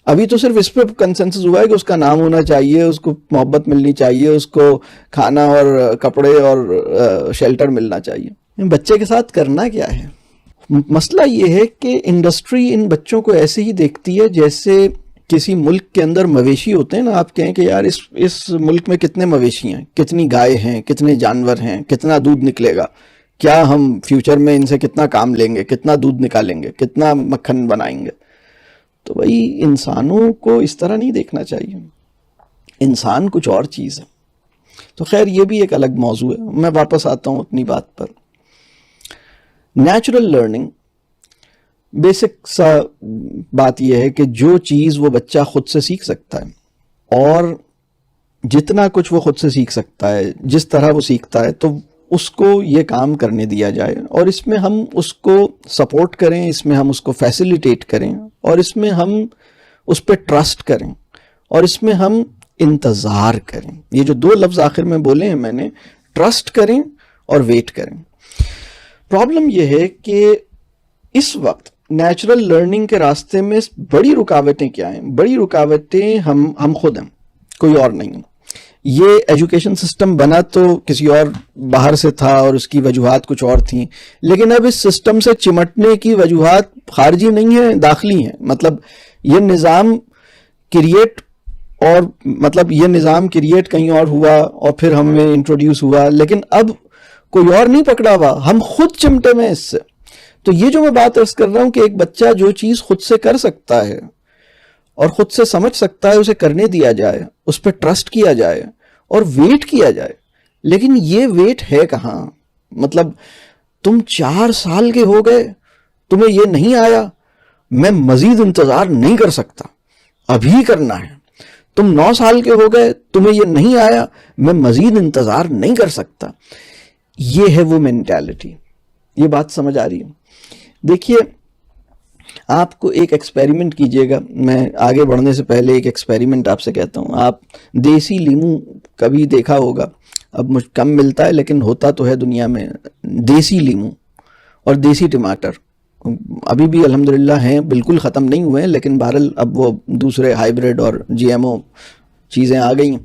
ابھی تو صرف اس پہ کنسنسس ہوا ہے کہ اس کا نام ہونا چاہیے, اس کو محبت ملنی چاہیے, اس کو کھانا اور کپڑے اور شیلٹر ملنا چاہیے. بچے کے ساتھ کرنا کیا ہے؟ مسئلہ یہ ہے کہ انڈسٹری ان بچوں کو ایسے ہی دیکھتی ہے جیسے کسی ملک کے اندر مویشی ہوتے ہیں نا. آپ کہیں کہ یار اس ملک میں کتنے مویشی ہیں, کتنی گائے ہیں, کتنے جانور ہیں, کتنا دودھ نکلے گا, کیا ہم فیوچر میں ان سے کتنا کام لیں گے, کتنا دودھ نکالیں گے, کتنا مکھن بنائیں گے. تو بھائی انسانوں کو اس طرح نہیں دیکھنا چاہیے, انسان کچھ اور چیز ہے. تو خیر یہ بھی ایک الگ موضوع ہے, میں واپس آتا ہوں اپنی بات پر. نیچرل لرننگ بیسک سا بات یہ ہے کہ جو چیز وہ بچہ خود سے سیکھ سکتا ہے اور جتنا کچھ وہ خود سے سیکھ سکتا ہے, جس طرح وہ سیکھتا ہے, تو اس کو یہ کام کرنے دیا جائے اور اس میں ہم اس کو سپورٹ کریں, اس میں ہم اس کو فیسیلیٹیٹ کریں اور اس میں ہم اس پہ ٹرسٹ کریں اور اس میں ہم انتظار کریں. یہ جو دو لفظ آخر میں بولے ہیں میں نے, ٹرسٹ کریں اور ویٹ کریں. پرابلم یہ ہے کہ اس وقت نیچرل لرننگ کے راستے میں بڑی رکاوٹیں کیا ہیں؟ بڑی رکاوٹیں ہم خود ہیں, کوئی اور نہیں. یہ ایجوکیشن سسٹم بنا تو کسی اور باہر سے تھا اور اس کی وجوہات کچھ اور تھیں, لیکن اب اس سسٹم سے چمٹنے کی وجوہات خارجی نہیں ہیں, داخلی ہیں. مطلب یہ نظام کریٹ کہیں اور ہوا اور پھر ہمیں انٹروڈیوس ہوا, لیکن اب کوئی اور نہیں پکڑا ہوا, ہم خود چمٹے میں اس سے. تو یہ جو میں بات عرض کر رہا ہوں کہ ایک بچہ جو چیز خود سے کر سکتا ہے اور خود سے سمجھ سکتا ہے اسے کرنے دیا جائے, اس پہ ٹرسٹ کیا جائے اور ویٹ کیا جائے. لیکن یہ ویٹ ہے کہاں؟ مطلب تم 4 سال کے ہو گئے, تمہیں یہ نہیں آیا, میں مزید انتظار نہیں کر سکتا, ابھی کرنا ہے. تم 9 سال کے ہو گئے, تمہیں یہ نہیں آیا, میں مزید انتظار نہیں کر سکتا. یہ ہے وہ مینٹالٹی. یہ بات سمجھ آ رہی ہے؟ دیکھیے آپ کو ایک ایکسپیریمنٹ کیجئے گا. میں آگے بڑھنے سے پہلے ایک ایکسپیریمنٹ آپ سے کہتا ہوں. آپ دیسی لیموں کبھی دیکھا ہوگا, اب مجھ کم ملتا ہے لیکن ہوتا تو ہے دنیا میں. دیسی لیموں اور دیسی ٹماٹر ابھی بھی الحمدللہ ہیں, بالکل ختم نہیں ہوئے ہیں, لیکن بہرحال اب وہ دوسرے ہائیبریڈ اور جی ایم او چیزیں آ گئی ہیں.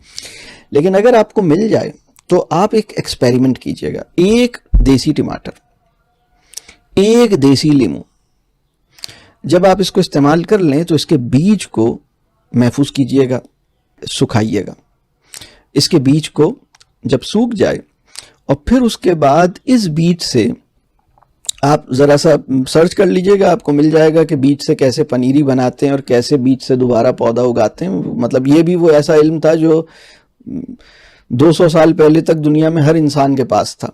لیکن اگر آپ کو مل جائے تو آپ ایک ایکسپیریمنٹ کیجئے گا. ایک دیسی ٹماٹر, ایک دیسی لیموں, جب آپ اس کو استعمال کر لیں تو اس کے بیج کو محفوظ کیجئے گا, سکھائیے گا. اس کے بیج کو جب سوکھ جائے اور پھر اس کے بعد اس بیج سے آپ ذرا سا سرچ کر لیجئے گا, آپ کو مل جائے گا کہ بیج سے کیسے پنیری بناتے ہیں اور کیسے بیج سے دوبارہ پودا اگاتے ہیں. مطلب یہ بھی وہ ایسا علم تھا جو 200 سال پہلے تک دنیا میں ہر انسان کے پاس تھا.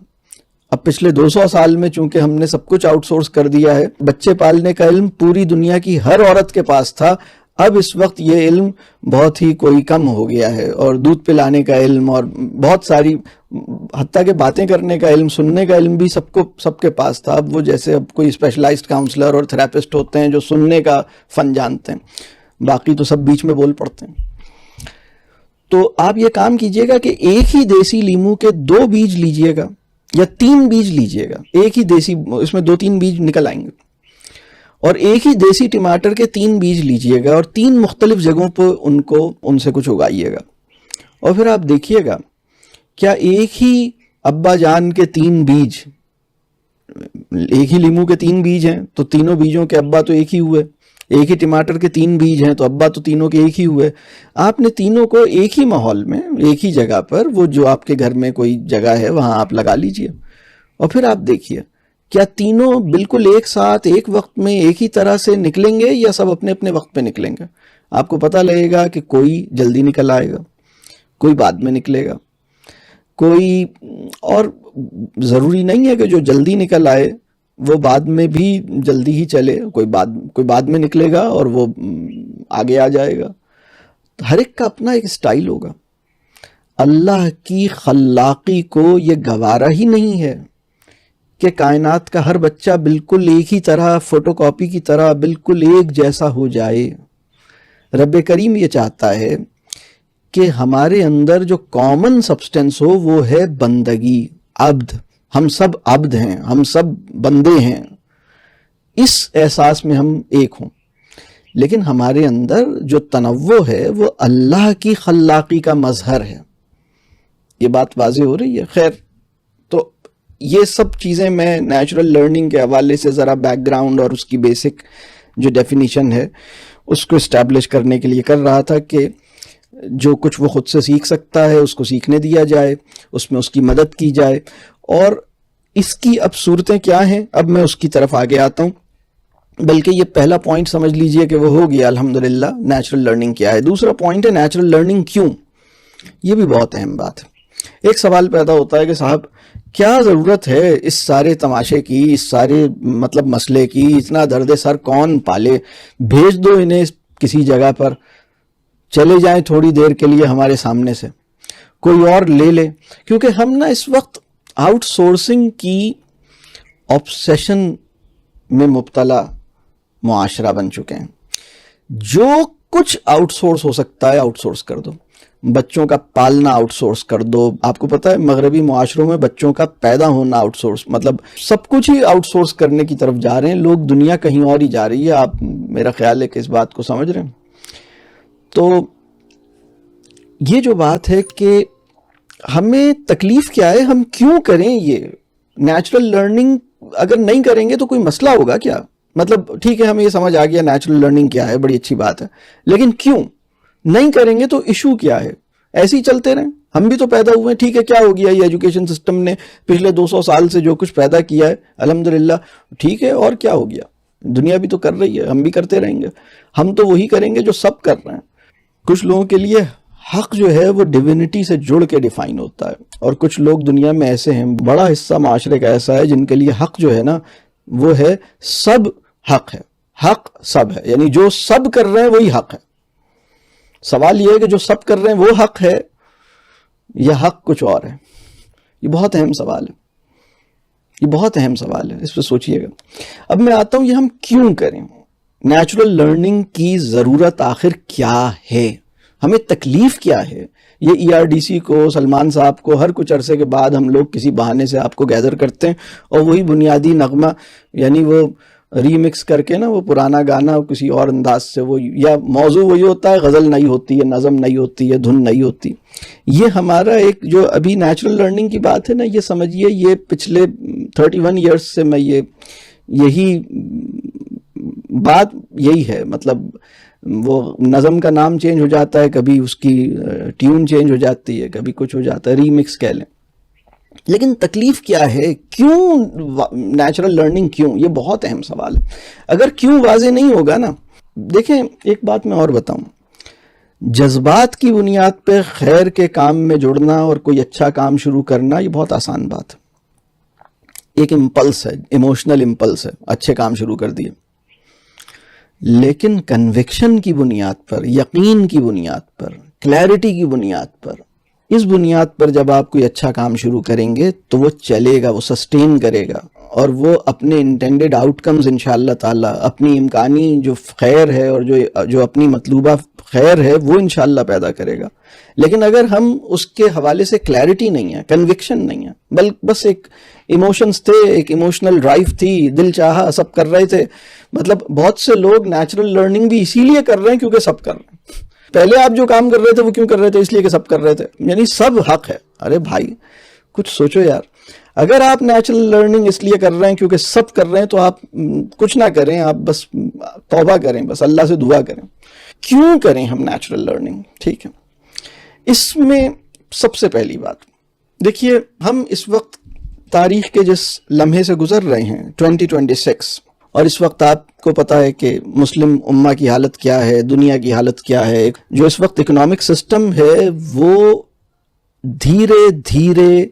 اب پچھلے 200 سال میں چونکہ ہم نے سب کچھ آؤٹ سورس کر دیا ہے, بچے پالنے کا علم پوری دنیا کی ہر عورت کے پاس تھا. اب اس وقت یہ علم بہت ہی کوئی کم ہو گیا ہے, اور دودھ پلانے کا علم اور بہت ساری حتیٰ کہ باتیں کرنے کا علم, سننے کا علم بھی سب کے پاس تھا. اب وہ جیسے اب کوئی اسپیشلائزڈ کاؤنسلر اور تھراپسٹ ہوتے ہیں جو سننے کا فن جانتے ہیں, باقی تو سب بیچ میں بول پڑتے ہیں. تو آپ یہ کام کیجئے گا کہ ایک ہی دیسی لیموں کے 2 بیج لیجئے گا یا 3 بیج لیجئے گا. ایک ہی دیسی, اس میں 2-3 بیج نکل آئیں گے. اور ایک ہی دیسی ٹماٹر کے 3 بیج لیجئے گا اور 3 مختلف جگہوں پہ ان سے کچھ اگائیے گا. اور پھر آپ دیکھیے گا کیا ایک ہی ابا جان کے 3 بیج, ایک ہی لیموں کے 3 بیج ہیں تو تینوں بیجوں کے ابا تو ایک ہی ہوئے. ایک ہی ٹماٹر کے 3 بیج ہیں تو ابا تو تینوں کے ایک ہی ہوئے. آپ نے تینوں کو ایک ہی ماحول میں, ایک ہی جگہ پر, وہ جو آپ کے گھر میں کوئی جگہ ہے وہاں آپ لگا لیجئے. اور پھر آپ دیکھیے کیا تینوں بالکل ایک ساتھ ایک وقت میں ایک ہی طرح سے نکلیں گے یا سب اپنے اپنے وقت پہ نکلیں گے؟ آپ کو پتہ لگے گا کہ کوئی جلدی نکل آئے گا، کوئی بعد میں نکلے گا، کوئی، اور ضروری نہیں ہے کہ جو جلدی نکل آئے وہ بعد میں بھی جلدی ہی چلے، کوئی بعد میں نکلے گا اور وہ آگے آ جائے گا. ہر ایک کا اپنا ایک سٹائل ہوگا. اللہ کی خلاقی کو یہ گوارا ہی نہیں ہے کہ کائنات کا ہر بچہ بالکل ایک ہی طرح، فوٹو کاپی کی طرح بالکل ایک جیسا ہو جائے. رب کریم یہ چاہتا ہے کہ ہمارے اندر جو کامن سبسٹنس ہو وہ ہے بندگی، عبد. ہم سب عبد ہیں، ہم سب بندے ہیں، اس احساس میں ہم ایک ہوں. لیکن ہمارے اندر جو تنوع ہے وہ اللہ کی خلاقی کا مظہر ہے. یہ بات واضح ہو رہی ہے؟ خیر، تو یہ سب چیزیں میں نیچرل لرننگ کے حوالے سے ذرا بیک گراؤنڈ اور اس کی بیسک جو ڈیفینیشن ہے اس کو اسٹیبلش کرنے کے لیے کر رہا تھا کہ جو کچھ وہ خود سے سیکھ سکتا ہے اس کو سیکھنے دیا جائے، اس میں اس کی مدد کی جائے. اور اس کی اب صورتیں کیا ہیں، اب میں اس کی طرف آگے آتا ہوں. بلکہ یہ پہلا پوائنٹ سمجھ لیجئے کہ وہ ہو گیا الحمدللہ نیچرل لرننگ کیا ہے. دوسرا پوائنٹ ہے نیچرل لرننگ کیوں. یہ بھی بہت اہم بات ہے. ایک سوال پیدا ہوتا ہے کہ صاحب کیا ضرورت ہے اس سارے تماشے کی، اس سارے مسئلے کی، اتنا درد سر کون پالے، بھیج دو انہیں کسی جگہ پر، چلے جائیں تھوڑی دیر کے لیے ہمارے سامنے سے، کوئی اور لے لے. کیونکہ ہم نا اس وقت آؤٹ سورسنگ کی آبسیشن میں مبتلا معاشرہ بن چکے ہیں. جو کچھ آؤٹ سورس ہو سکتا ہے آؤٹ سورس کر دو. بچوں کا پالنا آؤٹ سورس کر دو. آپ کو پتہ ہے مغربی معاشروں میں بچوں کا پیدا ہونا آؤٹ سورس، سب کچھ ہی آؤٹ سورس کرنے کی طرف جا رہے ہیں لوگ. دنیا کہیں اور ہی جا رہی ہے. آپ میرا خیال ہے کہ اس بات کو سمجھ رہے ہیں. تو یہ جو بات ہے کہ ہمیں تکلیف کیا ہے، ہم کیوں کریں یہ نیچرل لرننگ؟ اگر نہیں کریں گے تو کوئی مسئلہ ہوگا کیا؟ ٹھیک ہے ہمیں یہ سمجھ آ گیا نیچرل لرننگ کیا ہے، بڑی اچھی بات ہے، لیکن کیوں نہیں کریں گے؟ تو ایشو کیا ہے؟ ایسے ہی چلتے رہیں. ہم بھی تو پیدا ہوئے ہیں. ٹھیک ہے کیا ہو گیا، یہ ایجوکیشن سسٹم نے پچھلے 200 سال سے جو کچھ پیدا کیا ہے الحمدللہ ٹھیک ہے، اور کیا ہو گیا؟ دنیا بھی تو کر رہی ہے، ہم بھی کرتے رہیں گے. ہم تو وہی کریں گے جو سب کر رہے ہیں. کچھ لوگوں کے لیے حق جو ہے وہ ڈیوینٹی سے جڑ کے ڈیفائن ہوتا ہے، اور کچھ لوگ دنیا میں ایسے ہیں، بڑا حصہ معاشرے کا ایسا ہے جن کے لیے حق جو ہے نا وہ ہے سب حق ہے. حق سب ہے، یعنی جو سب کر رہے ہیں وہی حق ہے. سوال یہ ہے کہ جو سب کر رہے ہیں وہ حق ہے یا حق کچھ اور ہے؟ یہ بہت اہم سوال ہے. یہ بہت اہم سوال ہے، اس پہ سوچئے گا. اب میں آتا ہوں یہ ہم کیوں کریں. نیچرل لرننگ کی ضرورت آخر کیا ہے، ہمیں تکلیف کیا ہے؟ یہ ERDC کو، سلمان صاحب کو ہر کچھ عرصے کے بعد ہم لوگ کسی بہانے سے آپ کو گیدر کرتے ہیں اور وہی بنیادی نغمہ، یعنی وہ ریمکس کر کے نا وہ پرانا گانا کسی اور انداز سے، وہ یا موضوع وہی ہوتا ہے، غزل نہیں ہوتی ہے، نظم نہیں ہوتی ہے، دھن نہیں ہوتی. یہ ہمارا ایک جو ابھی نیچرل لرننگ کی بات ہے نا، یہ سمجھیے یہ پچھلے 31 ایئرس سے میں یہی بات یہی ہے. وہ نظم کا نام چینج ہو جاتا ہے، کبھی اس کی ٹیون چینج ہو جاتی ہے، کبھی کچھ ہو جاتا ہے، ریمکس کہہ لیں. لیکن تکلیف کیا ہے؟ کیوں نیچرل لرننگ کیوں؟ یہ بہت اہم سوال ہے. اگر کیوں واضح نہیں ہوگا نا، دیکھیں ایک بات میں اور بتاؤں، جذبات کی بنیاد پہ خیر کے کام میں جڑنا اور کوئی اچھا کام شروع کرنا یہ بہت آسان بات ہے. ایک امپلس ہے، ایموشنل امپلس ہے، اچھے کام شروع کر دیے. لیکن کنوکشن کی بنیاد پر، یقین کی بنیاد پر، کلیئرٹی کی بنیاد پر، اس بنیاد پر جب آپ کوئی اچھا کام شروع کریں گے تو وہ چلے گا، وہ سسٹین کرے گا، اور وہ اپنے انٹینڈڈ آؤٹ کمز انشاءاللہ تعالی، اپنی امکانی جو خیر ہے اور جو اپنی مطلوبہ خیر ہے وہ انشاءاللہ پیدا کرے گا. لیکن اگر ہم اس کے حوالے سے کلیئرٹی نہیں ہے، کنوکشن نہیں ہے، بلکہ بس ایک ایموشنز تھے، ایک ایموشنل ڈرائیو تھی، دل چاہا، سب کر رہے تھے. بہت سے لوگ نیچرل لرننگ بھی اسی لیے کر رہے ہیں کیونکہ سب کر رہے ہیں. پہلے آپ جو کام کر رہے تھے وہ کیوں کر رہے تھے؟ اس لیے کہ سب کر رہے تھے، یعنی سب حق ہے. ارے بھائی کچھ سوچو یار. اگر آپ نیچرل لرننگ اس لیے کر رہے ہیں کیونکہ سب کر رہے ہیں تو آپ کچھ نہ کریں، آپ بس توبہ کریں، بس اللہ سے دعا کریں. کیوں کریں ہم نیچرل لرننگ؟ ٹھیک ہے، اس میں سب سے پہلی بات دیکھیے، ہم اس وقت تاریخ کے جس لمحے سے گزر رہے ہیں 2026، اور اس وقت آپ کو پتہ ہے کہ مسلم امہ کی حالت کیا ہے، دنیا کی حالت کیا ہے، جو اس وقت اکنامک سسٹم ہے وہ دھیرے دھیرے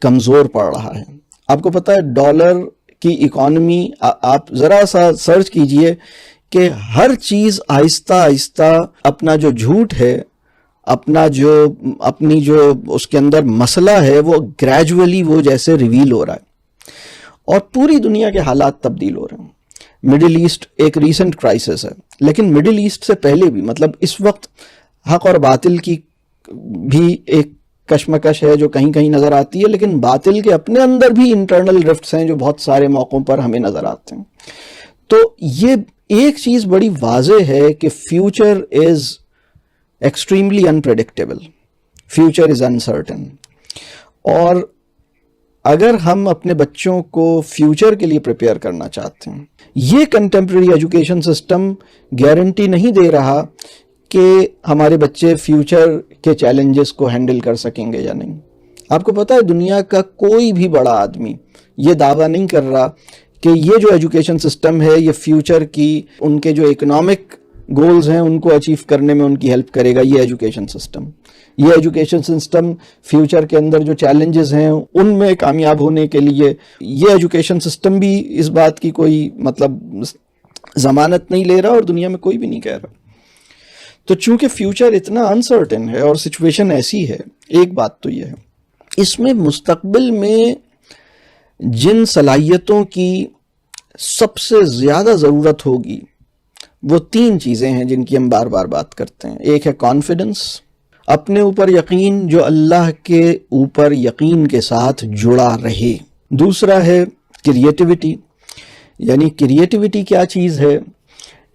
کمزور پڑ رہا ہے. آپ کو پتہ ہے ڈالر کی اکانومی، آپ ذرا سا سرچ کیجئے کہ ہر چیز آہستہ آہستہ اپنا جو جھوٹ ہے، اپنی جو اس کے اندر مسئلہ ہے وہ گریجولی وہ جیسے ریویل ہو رہا ہے، اور پوری دنیا کے حالات تبدیل ہو رہے ہیں. مڈل ایسٹ ایک ریسنٹ کرائسس ہے، لیکن مڈل ایسٹ سے پہلے بھی، مطلب اس وقت حق اور باطل کی بھی ایک کشمکش ہے جو کہیں کہیں نظر آتی ہے، لیکن باطل کے اپنے اندر بھی انٹرنل رفٹس ہیں جو بہت سارے موقعوں پر ہمیں نظر آتے ہیں. تو یہ ایک چیز بڑی واضح ہے کہ future is extremely unpredictable, future is uncertain. اور اگر ہم اپنے بچوں کو فیوچر کے لیے پریپیئر کرنا چاہتے ہیں، یہ کنٹمپریری ایجوکیشن سسٹم گارنٹی نہیں دے رہا کہ ہمارے بچے فیوچر کے چیلنجز کو ہینڈل کر سکیں گے یا نہیں. آپ کو پتہ ہے دنیا کا کوئی بھی بڑا آدمی یہ دعویٰ نہیں کر رہا کہ یہ جو ایجوکیشن سسٹم ہے یہ فیوچر کی ان کے جو اکنامک گولز ہیں ان کو اچیو کرنے میں ان کی ہیلپ کرے گا. یہ ایجوکیشن سسٹم فیوچر کے اندر جو چیلنجز ہیں ان میں کامیاب ہونے کے لیے، یہ ایجوکیشن سسٹم بھی اس بات کی کوئی مطلب ضمانت نہیں لے رہا، اور دنیا میں کوئی بھی نہیں کہہ رہا. تو چونکہ فیوچر اتنا انسرٹن ہے اور سچویشن ایسی ہے، ایک بات تو یہ ہے اس میں مستقبل میں جن صلاحیتوں کی سب سے زیادہ ضرورت ہوگی وہ 3 چیزیں ہیں جن کی ہم بار بار بات کرتے ہیں. ایک ہے کانفیڈنس، اپنے اوپر یقین جو اللہ کے اوپر یقین کے ساتھ جڑا رہے. دوسرا ہے کریٹیوٹی، یعنی کریٹیوٹی کیا چیز ہے؟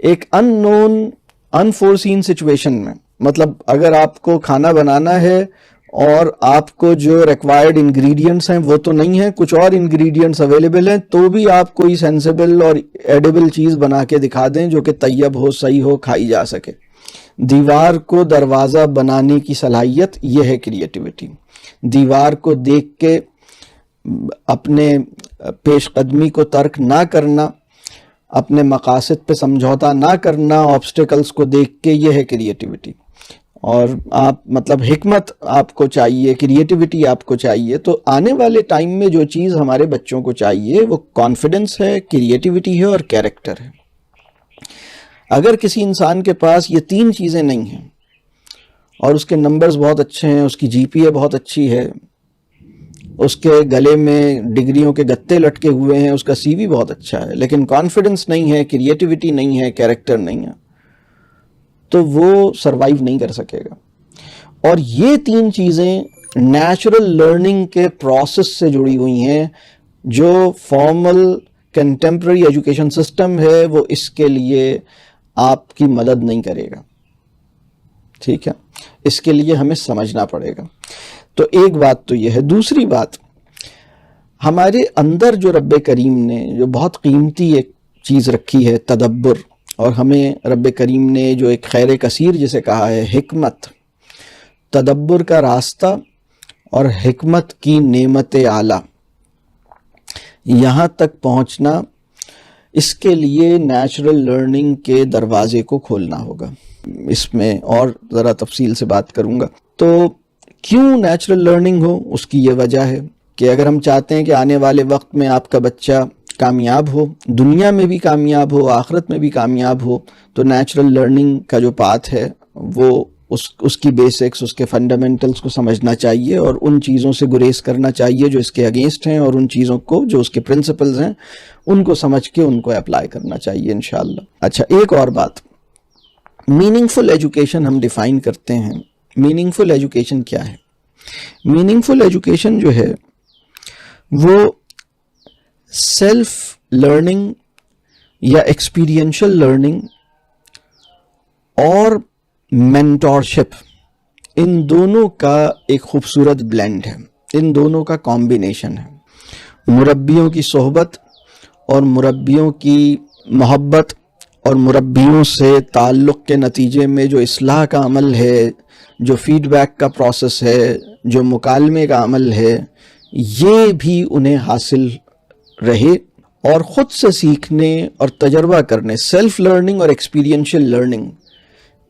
ایک ان نون انفورسین سچویشن میں، مطلب اگر آپ کو کھانا بنانا ہے اور آپ کو جو ریکوائرڈ انگریڈینٹس ہیں وہ تو نہیں ہیں، کچھ اور انگریڈینٹس اویلیبل ہیں، تو بھی آپ کوئی سینسیبل اور ایڈیبل چیز بنا کے دکھا دیں جو کہ طیب ہو، صحیح ہو، کھائی جا سکے. دیوار کو دروازہ بنانے کی صلاحیت، یہ ہے کریٹیوٹی. دیوار کو دیکھ کے اپنے پیش قدمی کو ترک نہ کرنا، اپنے مقاصد پہ سمجھوتا نہ کرنا، آبسٹیکلز کو دیکھ کے، یہ ہے کریٹیوٹی. اور آپ مطلب حکمت آپ کو چاہیے، کریٹیوٹی آپ کو چاہیے. تو آنے والے ٹائم میں جو چیز ہمارے بچوں کو چاہیے وہ کانفیڈنس ہے، کریٹیوٹی ہے اور کیریکٹر ہے. اگر کسی انسان کے پاس یہ 3 چیزیں نہیں ہیں اور اس کے نمبرز بہت اچھے ہیں، اس کی جی پی اے بہت اچھی ہے، اس کے گلے میں ڈگریوں کے گتے لٹکے ہوئے ہیں، اس کا سی وی بہت اچھا ہے، لیکن کانفیڈنس نہیں ہے، کریٹیوٹی نہیں ہے، کیریکٹر نہیں ہے، تو وہ سروائیو نہیں کر سکے گا. اور یہ 3 چیزیں نیچرل لرننگ کے پروسیس سے جڑی ہوئی ہیں. جو فارمل کنٹمپریری ایجوکیشن سسٹم ہے وہ اس کے لیے آپ کی مدد نہیں کرے گا. ٹھیک ہے، اس کے لیے ہمیں سمجھنا پڑے گا. تو ایک بات تو یہ ہے. دوسری بات، ہمارے اندر جو رب کریم نے جو بہت قیمتی ایک چیز رکھی ہے، تدبر، اور ہمیں رب کریم نے جو ایک خیر کثیر جسے کہا ہے، حکمت، تدبر کا راستہ اور حکمت کی نعمت اعلیٰ، یہاں تک پہنچنا، اس کے لیے نیچرل لرننگ کے دروازے کو کھولنا ہوگا. اس میں اور ذرا تفصیل سے بات کروں گا. تو کیوں نیچرل لرننگ ہو، اس کی یہ وجہ ہے کہ اگر ہم چاہتے ہیں کہ آنے والے وقت میں آپ کا بچہ کامیاب ہو، دنیا میں بھی کامیاب ہو، آخرت میں بھی کامیاب ہو، تو نیچرل لرننگ کا جو پاتھ ہے وہ اس کی بیسکس، اس کے فنڈامنٹلز کو سمجھنا چاہیے اور ان چیزوں سے گریز کرنا چاہیے جو اس کے اگینسٹ ہیں، اور ان چیزوں کو جو اس کے پرنسپلز ہیں ان کو سمجھ کے ان کو اپلائی کرنا چاہیے انشاءاللہ. اچھا، ایک اور بات، میننگ فل ایجوکیشن ہم ڈیفائن کرتے ہیں. میننگ فل ایجوکیشن کیا ہے؟ میننگ فل ایجوکیشن جو ہے وہ سیلف لرننگ یا ایکسپیرینشل لرننگ اور مینٹورشپ، ان دونوں کا ایک خوبصورت بلینڈ ہے، ان دونوں کا کمبینیشن ہے. مربیوں کی صحبت اور مربیوں کی محبت اور مربیوں سے تعلق کے نتیجے میں جو اصلاح کا عمل ہے، جو فیڈ بیک کا پروسیس ہے، جو مکالمے کا عمل ہے، یہ بھی انہیں حاصل رہے اور خود سے سیکھنے اور تجربہ کرنے، سیلف لرننگ اور ایکسپیرینشل لرننگ،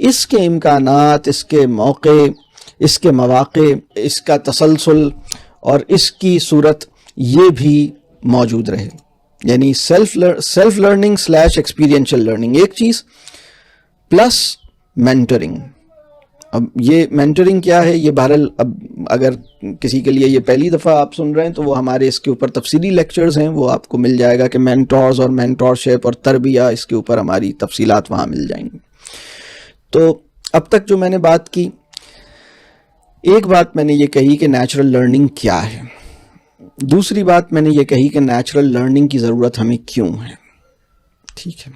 اس کے امکانات، اس کے موقع، اس کے مواقع، اس کا تسلسل اور اس کی صورت یہ بھی موجود رہے. یعنی سیلف لرننگ / ایکسپیرینشل لرننگ ایک چیز، پلس مینٹرنگ. اب یہ مینٹرنگ کیا ہے، یہ بہرحال اب اگر کسی کے لیے یہ پہلی دفعہ آپ سن رہے ہیں تو وہ ہمارے اس کے اوپر تفصیلی لیکچرز ہیں، وہ آپ کو مل جائے گا کہ مینٹورز اور مینٹورشپ اور تربیہ، اس کے اوپر ہماری تفصیلات وہاں مل جائیں گی. تو اب تک جو میں نے بات کی، ایک بات میں نے یہ کہی کہ نیچرل لرننگ کیا ہے، دوسری بات میں نے یہ کہی کہ نیچرل لرننگ کی ضرورت ہمیں کیوں ہے. ٹھیک ہے،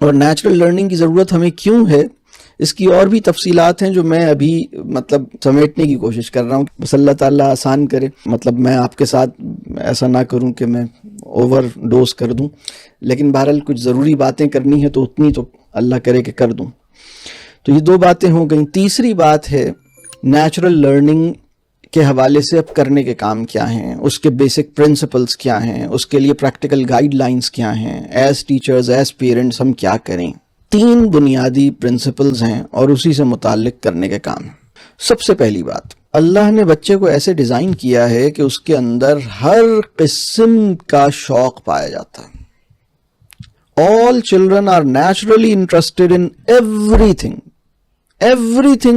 اور نیچرل لرننگ کی ضرورت ہمیں کیوں ہے، اس کی اور بھی تفصیلات ہیں جو میں ابھی مطلب سمیٹنے کی کوشش کر رہا ہوں. بس اللہ تعالیٰ آسان کرے، مطلب میں آپ کے ساتھ ایسا نہ کروں کہ میں اوور ڈوز کر دوں، لیکن بہرحال کچھ ضروری باتیں کرنی ہے تو اتنی تو اللہ کرے کہ کر دوں. تو یہ دو باتیں ہو گئیں. تیسری بات ہے نیچرل لرننگ کے حوالے سے اب کرنے کے کام کیا ہیں، اس کے بیسک پرنسپلز کیا ہیں، اس کے لیے پریکٹیکل گائیڈ لائنز کیا ہیں، ایز ٹیچرز، ایز پیرنٹس ہم کیا کریں. 3 بنیادی پرنسپلز ہیں اور اسی سے متعلق کرنے کے کام ہیں. سب سے پہلی بات، اللہ نے بچے کو ایسے ڈیزائن کیا ہے کہ اس کے اندر ہر قسم کا شوق پایا جاتا ہے. All children are naturally interested in everything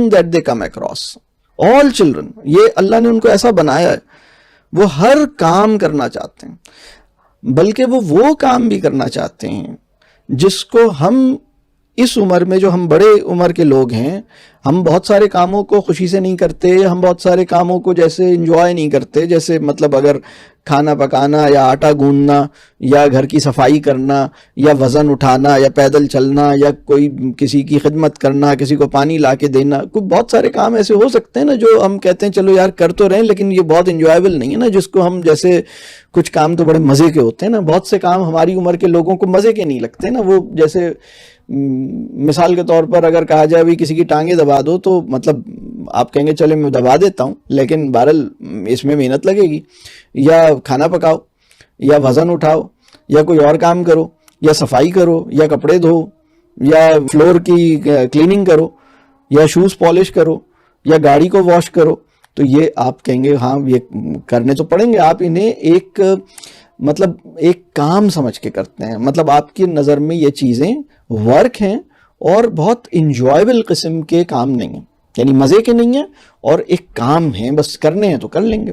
that they come across. All children، یہ اللہ نے ان کو ایسا بنایا ہے، وہ ہر کام کرنا چاہتے ہیں، بلکہ وہ کام بھی کرنا چاہتے ہیں جس کو ہم اس عمر میں، جو ہم بڑے عمر کے لوگ ہیں، ہم بہت سارے کاموں کو خوشی سے نہیں کرتے، ہم بہت سارے کاموں کو جیسے انجوائے نہیں کرتے، جیسے مطلب اگر کھانا پکانا یا آٹا گوندنا یا گھر کی صفائی کرنا یا وزن اٹھانا یا پیدل چلنا یا کوئی کسی کی خدمت کرنا، کسی کو پانی لا کے دینا، کوئی بہت سارے کام ایسے ہو سکتے ہیں نا جو ہم کہتے ہیں چلو یار کر تو رہے ہیں، لیکن یہ بہت انجوائبل نہیں ہے نا، جس کو ہم جیسے کچھ کام تو بڑے مزے کے ہوتے ہیں نا، بہت سے کام ہماری عمر کے لوگوں کو مزے کے نہیں لگتے نا. وہ جیسے مثال کے طور پر اگر کہا جائے بھی کسی کی ٹانگیں دبا دو تو مطلب آپ کہیں گے چلے میں دبا دیتا ہوں، لیکن بہرحال اس میں محنت لگے گی. یا کھانا پکاؤ یا وزن اٹھاؤ یا کوئی اور کام کرو یا صفائی کرو یا کپڑے دھو یا فلور کی کلیننگ کرو یا شوز پالش کرو یا گاڑی کو واش کرو، تو یہ آپ کہیں گے ہاں یہ کرنے تو پڑیں گے. آپ انہیں ایک مطلب ایک کام سمجھ کے کرتے ہیں، مطلب آپ کی نظر میں یہ چیزیں ورک ہیں اور بہت انجوائبل قسم کے کام نہیں ہیں، یعنی مزے کے نہیں ہیں اور ایک کام ہیں، بس کرنے ہیں تو کر لیں گے.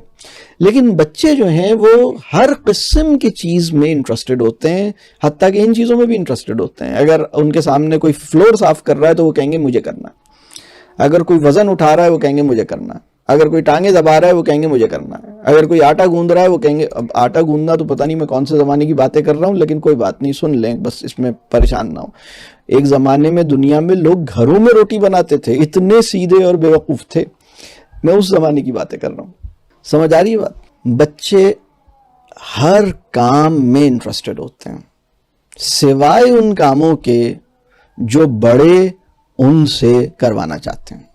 لیکن بچے جو ہیں وہ ہر قسم کی چیز میں انٹرسٹڈ ہوتے ہیں، حتیٰ کہ ان چیزوں میں بھی انٹرسٹڈ ہوتے ہیں. اگر ان کے سامنے کوئی فلور صاف کر رہا ہے تو وہ کہیں گے مجھے کرنا ہے، اگر کوئی وزن اٹھا رہا ہے وہ کہیں گے مجھے کرنا ہے، اگر کوئی ٹانگیں دبا رہا ہے وہ کہیں گے مجھے کرنا ہے، اگر کوئی آٹا گوندھ رہا ہے وہ کہیں گے. اب آٹا گوندنا تو پتہ نہیں میں کون سے زمانے کی باتیں کر رہا ہوں، لیکن کوئی بات نہیں، سن لیں، بس اس میں پریشان نہ ہو. ایک زمانے میں دنیا میں لوگ گھروں میں روٹی بناتے تھے، اتنے سیدھے اور بیوقوف تھے، میں اس زمانے کی باتیں کر رہا ہوں. سمجھ آ رہی ہے بات؟ بچے ہر کام میں انٹرسٹڈ ہوتے ہیں سوائے ان کاموں کے جو بڑے ان سے کروانا چاہتے ہیں.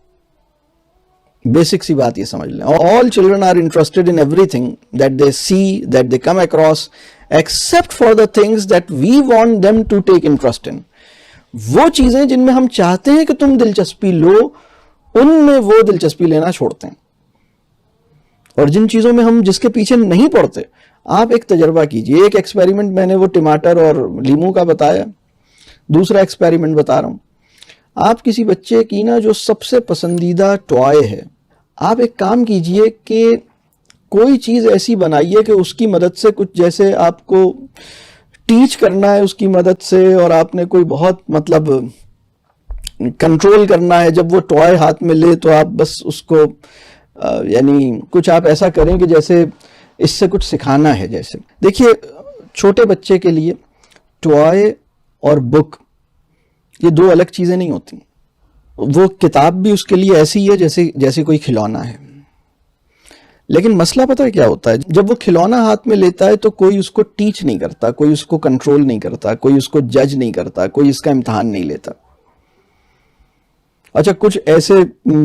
بیسک سی بات یہ سمجھ لیں. All children are interested in everything that they see, that they come across, except for the things that we want them to take interest in. وہ چیزیں جن میں ہم چاہتے ہیں کہ تم دلچسپی لو، ان میں وہ دلچسپی لینا چھوڑتے ہیں. اور جن چیزوں میں ہم جس کے پیچھے نہیں پڑتے، آپ ایک تجربہ کیجئے. ایک ایکسپیریمنٹ میں نے وہ ٹماٹر اور لیموں کا بتایا، دوسرا ایکسپیریمنٹ بتا رہا ہوں. آپ کسی بچے کی نا جو سب سے پسندیدہ ٹوائے ہے، آپ ایک کام کیجئے کہ کوئی چیز ایسی بنائیے کہ اس کی مدد سے کچھ، جیسے آپ کو ٹیچ کرنا ہے اس کی مدد سے، اور آپ نے کوئی بہت مطلب کنٹرول کرنا ہے. جب وہ ٹوائے ہاتھ میں لے تو آپ بس اس کو یعنی کچھ آپ ایسا کریں کہ جیسے اس سے کچھ سکھانا ہے. جیسے دیکھیے چھوٹے بچے کے لیے ٹوائے اور بک یہ دو الگ چیزیں نہیں ہوتی. وہ کتاب بھی اس کے لیے ایسی ہے جیسے کوئی کھلونا ہے. لیکن مسئلہ پتہ ہے کیا ہوتا ہے؟ جب وہ کھلونا ہاتھ میں لیتا ہے تو کوئی اس کو ٹیچ نہیں کرتا، کوئی اس کو کنٹرول نہیں کرتا، کوئی اس کو جج نہیں کرتا، کوئی اس کا امتحان نہیں لیتا. اچھا کچھ ایسے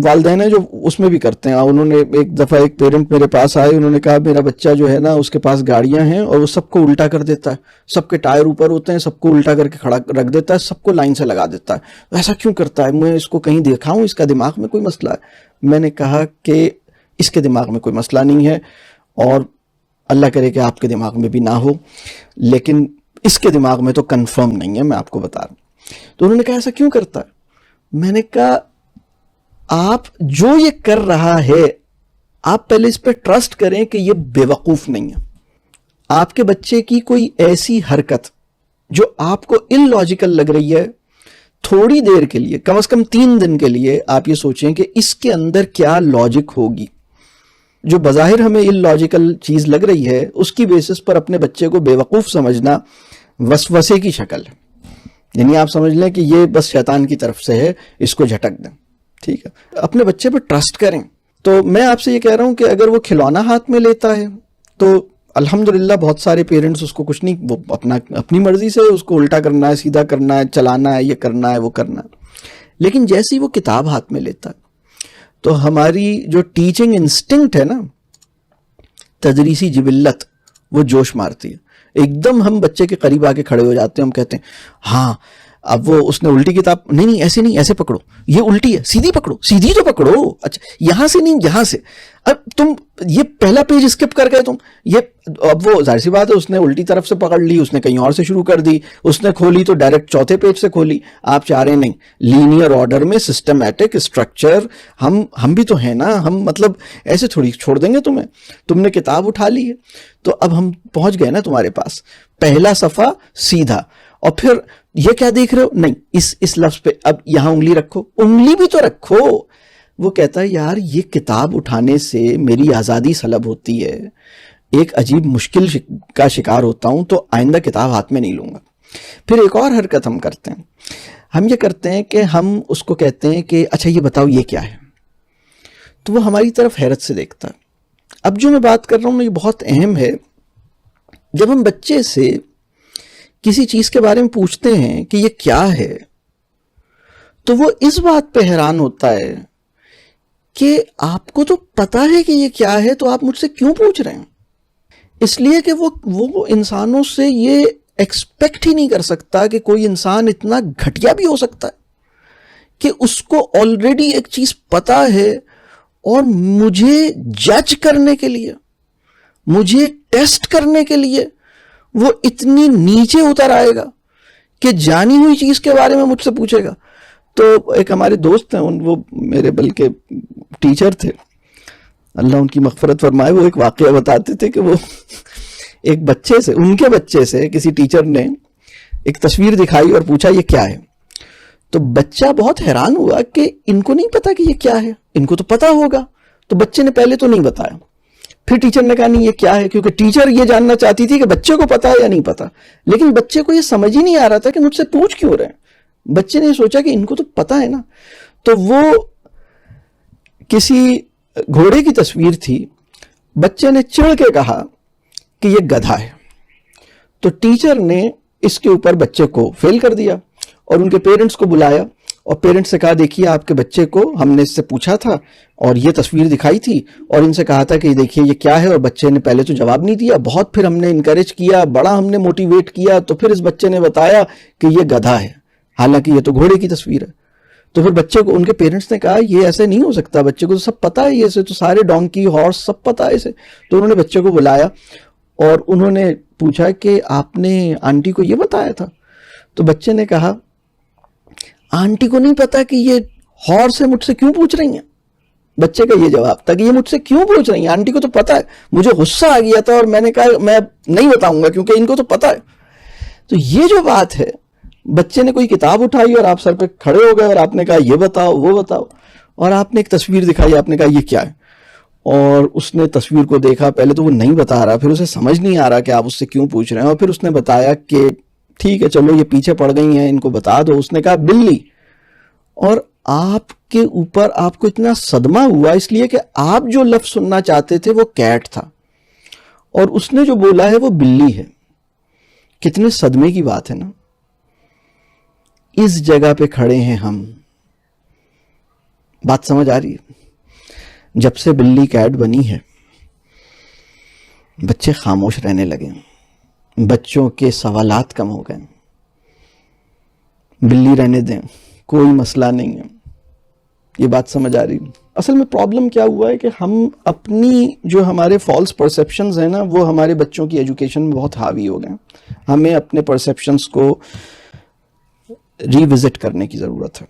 والدین ہیں جو اس میں بھی کرتے ہیں. انہوں نے ایک دفعہ ایک پیرنٹ میرے پاس آئے, انہوں نے کہا میرا بچہ جو ہے نا اس کے پاس گاڑیاں ہیں اور وہ سب کو الٹا کر دیتا ہے, سب کے ٹائر اوپر ہوتے ہیں, سب کو الٹا کر کے کھڑا رکھ دیتا ہے, سب کو لائن سے لگا دیتا ہے. ایسا کیوں کرتا ہے؟ میں اس کو کہیں دیکھا ہوں, اس کا دماغ میں کوئی مسئلہ ہے. میں نے کہا کہ اس کے دماغ میں کوئی مسئلہ نہیں ہے, اور اللہ کرے کہ آپ کے دماغ میں بھی نہ ہو, لیکن اس کے دماغ میں تو کنفرم نہیں ہے, میں آپ کو بتا رہا ہوں. تو انہوں نے کہا ایسا کیوں کرتا ہے؟ میں نے کہا آپ جو یہ کر رہا ہے آپ پہلے اس پہ ٹرسٹ کریں کہ یہ بے وقوف نہیں ہے. آپ کے بچے کی کوئی ایسی حرکت جو آپ کو ان لاجیکل لگ رہی ہے, تھوڑی دیر کے لیے, کم از کم 3 دن کے لیے آپ یہ سوچیں کہ اس کے اندر کیا لاجک ہوگی. جو بظاہر ہمیں ان لاجیکل چیز لگ رہی ہے اس کی بیسس پر اپنے بچے کو بے وقوف سمجھنا وسوسے کی شکل ہے. یعنی آپ سمجھ لیں کہ یہ بس شیطان کی طرف سے ہے, اس کو جھٹک دیں. ٹھیک ہے, اپنے بچے پہ ٹرسٹ کریں. تو میں آپ سے یہ کہہ رہا ہوں کہ اگر وہ کھلونا ہاتھ میں لیتا ہے تو الحمدللہ بہت سارے پیرنٹس اس کو کچھ نہیں, وہ اپنی مرضی سے اس کو الٹا کرنا ہے, سیدھا کرنا ہے, چلانا ہے, یہ کرنا ہے, وہ کرنا ہے. لیکن جیسے ہی وہ کتاب ہاتھ میں لیتا ہے تو ہماری جو ٹیچنگ انسٹنکٹ ہے نا, تدریسی جبلت, وہ جوش مارتی ہے. ایک دم ہم بچے کے قریب آ کے کھڑے ہو جاتے ہیں, ہم کہتے ہیں ہاں اب وہ اس نے الٹی کتاب, نہیں ایسے نہیں, ایسے پکڑو, یہ الٹی ہے, سیدھی پکڑو, سیدھی تو پکڑو, اچھا یہاں سے نہیں یہاں سے, اب تم یہ پہلا پیج اسکپ کر گئے تم, یہ اب وہ ظاہر سی بات ہے اس نے الٹی طرف سے پکڑ لی, اس نے کہیں اور سے شروع کر دی, اس نے کھولی تو ڈائریکٹ چوتھے پیج سے کھولی. آپ چاہ رہے نہیں لینئر آرڈر میں سسٹمیٹک اسٹرکچر, ہم بھی تو ہیں نا, ہم مطلب ایسے تھوڑی چھوڑ دیں گے تمہیں, تم نے کتاب اٹھا لی ہے تو اب ہم پہنچ گئے نا تمہارے پاس, پہلا صفحہ سیدھا, اور پھر یہ کیا دیکھ رہے ہو, نہیں اس لفظ پہ اب یہاں انگلی رکھو, انگلی بھی تو رکھو. وہ کہتا ہے یار یہ کتاب اٹھانے سے میری آزادی سلب ہوتی ہے, ایک عجیب مشکل کا شکار ہوتا ہوں, تو آئندہ کتاب ہاتھ میں نہیں لوں گا. پھر ایک اور حرکت ہم کرتے ہیں, ہم یہ کرتے ہیں کہ ہم اس کو کہتے ہیں کہ اچھا یہ بتاؤ یہ کیا ہے, تو وہ ہماری طرف حیرت سے دیکھتا ہے. اب جو میں بات کر رہا ہوں یہ بہت اہم ہے. جب ہم بچے سے کسی چیز کے بارے میں پوچھتے ہیں کہ یہ کیا ہے, تو وہ اس بات پہ حیران ہوتا ہے کہ آپ کو تو پتا ہے کہ یہ کیا ہے, تو آپ مجھ سے کیوں پوچھ رہے ہیں؟ اس لیے کہ وہ انسانوں سے یہ ایکسپیکٹ ہی نہیں کر سکتا کہ کوئی انسان اتنا گھٹیا بھی ہو سکتا ہے کہ اس کو آلریڈی ایک چیز پتا ہے, اور مجھے جج کرنے کے لیے, مجھے ٹیسٹ کرنے کے لیے وہ اتنی نیچے اتر آئے گا کہ جانی ہوئی چیز کے بارے میں مجھ سے پوچھے گا. تو ایک ہمارے دوست ہیں, وہ میرے بلکہ ٹیچر تھے, اللہ ان کی مغفرت فرمائے, وہ ایک واقعہ بتاتے تھے کہ وہ ایک بچے سے, ان کے بچے سے کسی ٹیچر نے ایک تصویر دکھائی اور پوچھا یہ کیا ہے. تو بچہ بہت حیران ہوا کہ ان کو نہیں پتا کہ یہ کیا ہے, ان کو تو پتا ہوگا. تو بچے نے پہلے تو نہیں بتایا, پھر ٹیچر نے کہا نہیں یہ کیا ہے, کیونکہ ٹیچر یہ جاننا چاہتی تھی کہ بچے کو پتا ہے یا نہیں پتا. لیکن بچے کو یہ سمجھ ہی نہیں آ رہا تھا کہ مجھ سے پوچھ کیوں رہے ہیں. بچے نے سوچا کہ ان کو تو پتا ہے نا. تو وہ کسی گھوڑے کی تصویر تھی, بچے نے چڑھ کے کہا کہ یہ گدھا ہے. تو ٹیچر نے اس کے اوپر بچے کو فیل کر دیا اور ان کے پیرنٹس کو بلایا, اور پیرنٹس سے کہا دیکھیے آپ کے بچے کو ہم نے اس سے پوچھا تھا اور یہ تصویر دکھائی تھی اور ان سے کہا تھا کہ دیکھیے یہ کیا ہے, اور بچے نے پہلے تو جواب نہیں دیا, بہت پھر ہم نے انکریج کیا, بڑا ہم نے موٹیویٹ کیا, تو پھر اس بچے نے بتایا کہ یہ گدھا ہے, حالانکہ یہ تو گھوڑے کی تصویر ہے. تو پھر بچے کو ان کے پیرنٹس نے کہا یہ ایسے نہیں ہو سکتا, بچے کو تو سب پتا ہے, یہ سے تو سارے ڈونکی ہارس سب پتا ہے اسے. تو انہوں نے بچے کو بلایا اور انہوں نے پوچھا کہ آپ نے آنٹی کو یہ بتایا تھا؟ تو بچے نے کہا آنٹی کو نہیں پتا کہ یہ ہارس سے مجھ سے کیوں پوچھ رہی ہیں. بچے کا یہ جواب تھا کہ یہ مجھ سے کیوں پوچھ رہی ہیں, آنٹی کو تو پتا ہے. مجھے غصہ آ گیا تھا اور میں نے کہا میں نہیں بتاؤں گا کیونکہ ان کو تو پتا ہے. تو یہ جو بات ہے, بچے نے کوئی کتاب اٹھائی اور آپ سر پہ کھڑے ہو گئے اور آپ نے کہا یہ بتاؤ وہ بتاؤ, اور آپ نے ایک تصویر دکھائی, آپ نے کہا یہ کیا ہے, اور اس نے تصویر کو دیکھا, پہلے تو وہ نہیں بتا رہا, پھر اسے سمجھ نہیں آ رہا کہ آپ اس سے کیوں پوچھ رہے ہیں, اور پھر اس نے بتایا کہ ٹھیک ہے چلو یہ پیچھے پڑ گئی ہیں ان کو بتا دو. اس نے کہا بلی, اور آپ کے اوپر آپ کو اتنا صدمہ ہوا اس لیے کہ آپ جو لفظ سننا چاہتے تھے وہ کیٹ تھا اور اس نے جو بولا ہے وہ بلی ہے. کتنے صدمے کی بات ہے نا. اس جگہ پہ کھڑے ہیں ہم, بات سمجھ آ رہی ہے؟ جب سے بلی کیٹ بنی ہے بچے خاموش رہنے لگے، بچوں کے سوالات کم ہو گئے. بلی رہنے دیں، کوئی مسئلہ نہیں ہے. یہ بات سمجھ آ رہی ہے؟ اصل میں پرابلم کیا ہوا ہے کہ ہم اپنی جو ہمارے فالس پرسیپشنز ہیں نا وہ ہمارے بچوں کی ایجوکیشن میں بہت حاوی ہو گئے. ہمیں اپنے پرسیپشنز کو ری وزٹ کرنے کی ضرورت ہے.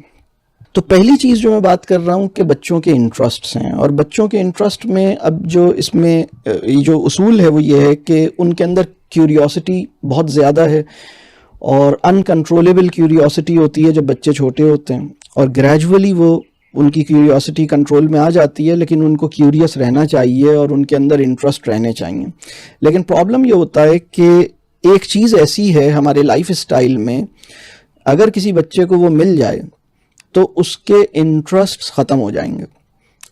تو پہلی چیز جو میں بات کر رہا ہوں کہ بچوں کے انٹرسٹس ہیں، اور بچوں کے انٹرسٹ میں اب جو اس میں یہ جو اصول ہے وہ یہ ہے کہ ان کے اندر کیوریوسٹی بہت زیادہ ہے، اور انکنٹرولیبل کیوریوسٹی ہوتی ہے جب بچے چھوٹے ہوتے ہیں، اور گریجولی وہ ان کی کیوریوسٹی کنٹرول میں آ جاتی ہے، لیکن ان کو کیوریس رہنا چاہیے اور ان کے اندر انٹرسٹ رہنے چاہیے. لیکن پرابلم یہ ہوتا ہے کہ ایک چیز ایسی ہے ہمارے لائف اسٹائل میں، اگر کسی بچے کو وہ مل جائے تو اس کے انٹرسٹ ختم ہو جائیں گے.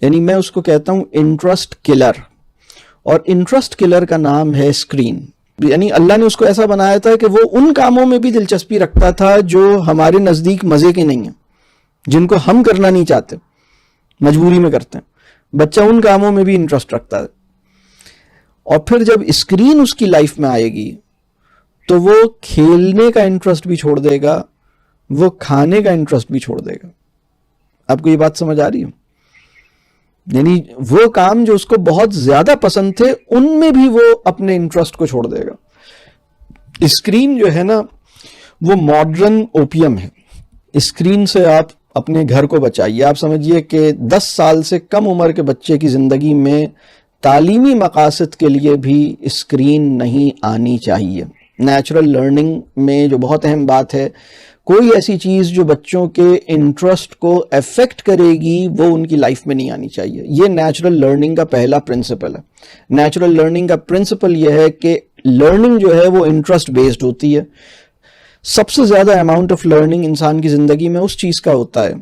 یعنی میں اس کو کہتا ہوں انٹرسٹ کلر، اور انٹرسٹ کلر کا نام ہے اسکرین. یعنی اللہ نے اس کو ایسا بنایا تھا کہ وہ ان کاموں میں بھی دلچسپی رکھتا تھا جو ہمارے نزدیک مزے کے نہیں ہیں، جن کو ہم کرنا نہیں چاہتے، مجبوری میں کرتے ہیں. بچہ ان کاموں میں بھی انٹرسٹ رکھتا ہے. اور پھر جب اسکرین اس کی لائف میں آئے گی تو وہ کھیلنے کا انٹرسٹ بھی چھوڑ دے گا، وہ کھانے کا انٹرسٹ بھی چھوڑ دے گا. آپ کو یہ بات سمجھ آ رہی ہے؟ یعنی وہ کام جو اس کو بہت زیادہ پسند تھے ان میں بھی وہ اپنے انٹرسٹ کو چھوڑ دے گا. اسکرین جو ہے نا وہ ماڈرن اوپیم ہے. اسکرین سے آپ اپنے گھر کو بچائیے. آپ سمجھیے کہ 10 سال سے کم عمر کے بچے کی زندگی میں تعلیمی مقاصد کے لیے بھی اسکرین نہیں آنی چاہیے. نیچرل لرننگ میں جو بہت اہم بات ہے، کوئی ایسی چیز جو بچوں کے انٹرسٹ کو افیکٹ کرے گی وہ ان کی لائف میں نہیں آنی چاہیے. یہ نیچرل لرننگ کا پہلا پرنسپل ہے. نیچرل لرننگ کا پرنسپل یہ ہے کہ لرننگ جو ہے وہ انٹرسٹ بیسڈ ہوتی ہے. سب سے زیادہ اماؤنٹ آف لرننگ انسان کی زندگی میں اس چیز کا ہوتا ہے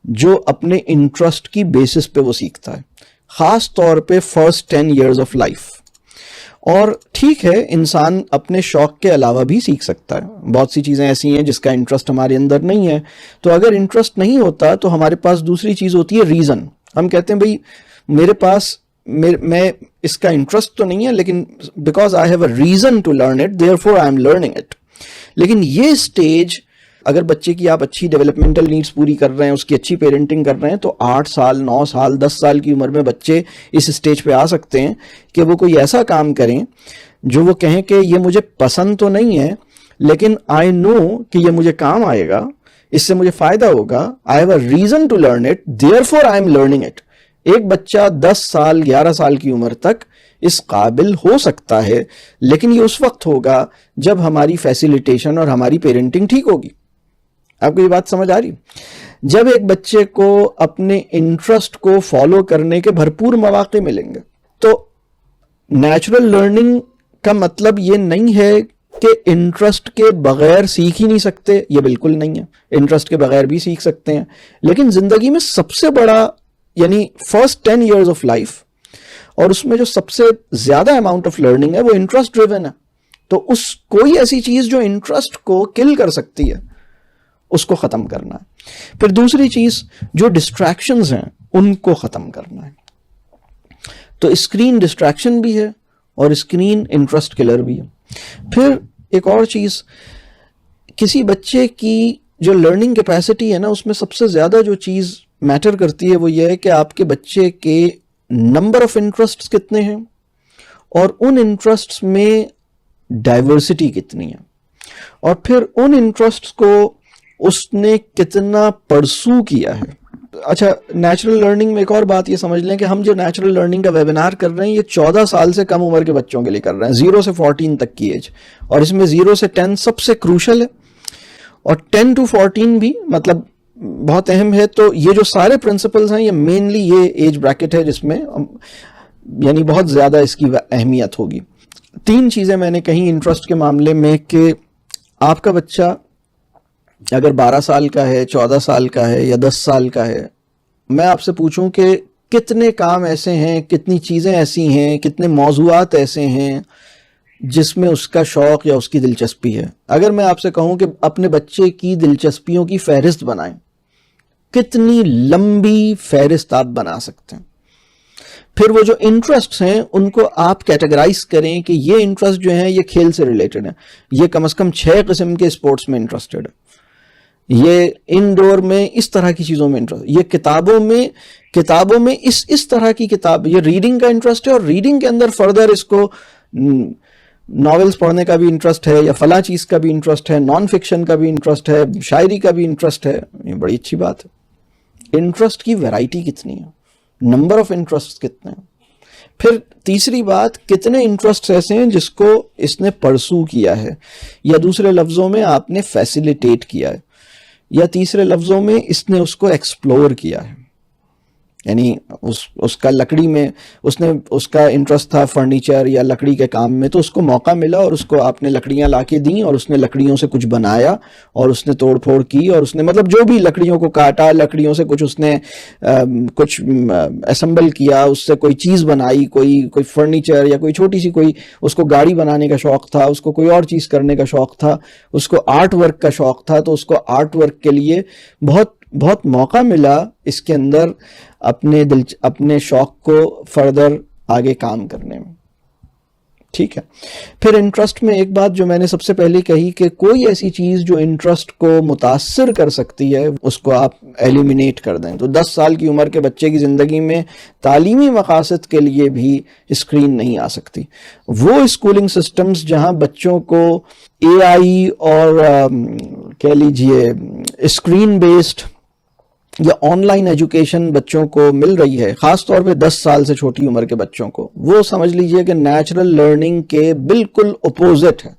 جو اپنے انٹرسٹ کی بیسس پہ وہ سیکھتا ہے، خاص طور پہ فرسٹ 10 years آف لائف. اور ٹھیک ہے انسان اپنے شوق کے علاوہ بھی سیکھ سکتا ہے. بہت سی چیزیں ایسی ہیں جس کا انٹرسٹ ہمارے اندر نہیں ہے، تو اگر انٹرسٹ نہیں ہوتا تو ہمارے پاس دوسری چیز ہوتی ہے ریزن. ہم کہتے ہیں بھئی میرے پاس میں اس کا انٹرسٹ تو نہیں ہے، لیکن because I have a reason to learn it therefore I am learning it. لیکن یہ سٹیج اگر بچے کی آپ اچھی ڈیولپمنٹل نیڈز پوری کر رہے ہیں، اس کی اچھی پیرنٹنگ کر رہے ہیں، تو 8 سال 9 سال 10 سال کی عمر میں بچے اس سٹیج پہ آ سکتے ہیں کہ وہ کوئی ایسا کام کریں جو وہ کہیں کہ یہ مجھے پسند تو نہیں ہے لیکن آئی نو کہ یہ مجھے کام آئے گا، اس سے مجھے فائدہ ہوگا، I have a reason to learn it therefore I am learning it. ایک بچہ 10 سال 11 سال کی عمر تک اس قابل ہو سکتا ہے، لیکن یہ اس وقت ہوگا جب ہماری فیسیلیٹیشن اور ہماری پیرنٹنگ ٹھیک ہوگی. آپ کو یہ بات سمجھ آ رہی؟ جب ایک بچے کو اپنے انٹرسٹ کو فالو کرنے کے بھرپور مواقع ملیں گے، تو نیچرل لرننگ کا مطلب یہ نہیں ہے کہ انٹرسٹ کے بغیر سیکھ ہی نہیں سکتے. یہ بالکل نہیں ہے، انٹرسٹ کے بغیر بھی سیکھ سکتے ہیں. لیکن زندگی میں سب سے بڑا یعنی فرسٹ 10 years آف لائف، اور اس میں جو سب سے زیادہ اماؤنٹ آف لرننگ ہے وہ انٹرسٹ ڈریون ہے. تو کوئی ایسی چیز جو انٹرسٹ کو کل کر سکتی ہے اس کو ختم کرنا ہے. پھر دوسری چیز جو ڈسٹریکشنز ہیں ان کو ختم کرنا ہے. تو اسکرین ڈسٹریکشن بھی ہے اور اسکرین انٹرسٹ کلر بھی ہے. پھر ایک اور چیز، کسی بچے کی جو لرننگ کیپیسٹی ہے نا اس میں سب سے زیادہ جو چیز میٹر کرتی ہے وہ یہ ہے کہ آپ کے بچے کے نمبر آف انٹرسٹس کتنے ہیں اور ان انٹرسٹس میں ڈائیورسٹی کتنی ہے، اور پھر ان انٹرسٹس کو اس نے کتنا پرسو کیا ہے. اچھا، نیچرل لرننگ میں ایک اور بات یہ سمجھ لیں کہ ہم جو نیچرل لرننگ کا ویبینار کر رہے ہیں یہ 14 سال سے کم عمر کے بچوں کے لیے کر رہے ہیں، 0 سے 14 تک کی ایج، اور اس میں 0 سے 10 سب سے کروشل ہے، اور 10 to 14 بھی مطلب بہت اہم ہے. تو یہ جو سارے پرنسپلز ہیں یہ مینلی یہ ایج بریکٹ ہے جس میں یعنی بہت زیادہ اس کی اہمیت ہوگی. 3 چیزیں میں نے کہیں انٹرسٹ کے معاملے میں کہ آپ کا بچہ اگر 12 سال کا ہے، 14 سال کا ہے یا 10 سال کا ہے، میں آپ سے پوچھوں کہ کتنے کام ایسے ہیں، کتنی چیزیں ایسی ہیں، کتنے موضوعات ایسے ہیں جس میں اس کا شوق یا اس کی دلچسپی ہے. اگر میں آپ سے کہوں کہ اپنے بچے کی دلچسپیوں کی فہرست بنائیں، کتنی لمبی فہرست آپ بنا سکتے ہیں. پھر وہ جو انٹرسٹ ہیں ان کو آپ کیٹیگرائز کریں کہ یہ انٹرسٹ جو ہیں یہ کھیل سے ریلیٹڈ ہیں, یہ کم از کم 6 قسم کے اسپورٹس میں انٹرسٹڈ ہے, یہ انڈور میں اس طرح کی چیزوں میں انٹرسٹ, یہ کتابوں میں اس طرح کی کتاب, یہ ریڈنگ کا انٹرسٹ ہے, اور ریڈنگ کے اندر فردر اس کو ناولز پڑھنے کا بھی انٹرسٹ ہے, یا فلاں چیز کا بھی انٹرسٹ ہے, نان فکشن کا بھی انٹرسٹ ہے, شاعری کا بھی انٹرسٹ ہے. یہ بڑی اچھی بات ہے. انٹرسٹ کی ویرائٹی کتنی ہے, نمبر آف انٹرسٹ کتنے ہیں. پھر تیسری بات, کتنے انٹرسٹ ایسے ہیں جس کو اس نے پرسو کیا ہے, یا دوسرے لفظوں میں آپ نے فیسیلیٹیٹ کیا ہے, یا تیسرے لفظوں میں اس نے اس کو ایکسپلور کیا ہے. یعنی اس کا لکڑی میں اس کا انٹرسٹ تھا فرنیچر یا لکڑی کے کام میں, تو اس کو موقع ملا اور اس کو آپ نے لکڑیاں لا کے دیں اور اس نے لکڑیوں سے کچھ بنایا اور اس نے توڑ پھوڑ کی, اور اس نے مطلب جو بھی لکڑیوں کو کاٹا, لکڑیوں سے کچھ اس نے کچھ اسمبل کیا, اس سے کوئی چیز بنائی, کوئی فرنیچر یا کوئی چھوٹی سی کوئی, اس کو گاڑی بنانے کا شوق تھا, اس کو کوئی اور چیز کرنے کا شوق تھا, اس کو آرٹ ورک کا شوق تھا, تو اس کو آرٹ ورک کے لیے بہت موقع ملا اس کے اندر اپنے شوق کو فردر آگے کام کرنے میں. ٹھیک ہے. پھر انٹرسٹ میں ایک بات جو میں نے سب سے پہلے کہی کہ کوئی ایسی چیز جو انٹرسٹ کو متاثر کر سکتی ہے اس کو آپ ایلیمینیٹ کر دیں. تو 10 سال کی عمر کے بچے کی زندگی میں تعلیمی مقاصد کے لیے بھی اسکرین نہیں آ سکتی. وہ اسکولنگ سسٹمز جہاں بچوں کو اے آئی اور کہہ لیجئے اسکرین بیسڈ یا آن لائن ایجوکیشن بچوں کو مل رہی ہے, خاص طور پہ 10 سال سے چھوٹی عمر کے بچوں کو, وہ سمجھ لیجئے کہ نیچرل لرننگ کے بالکل اپوزٹ ہے,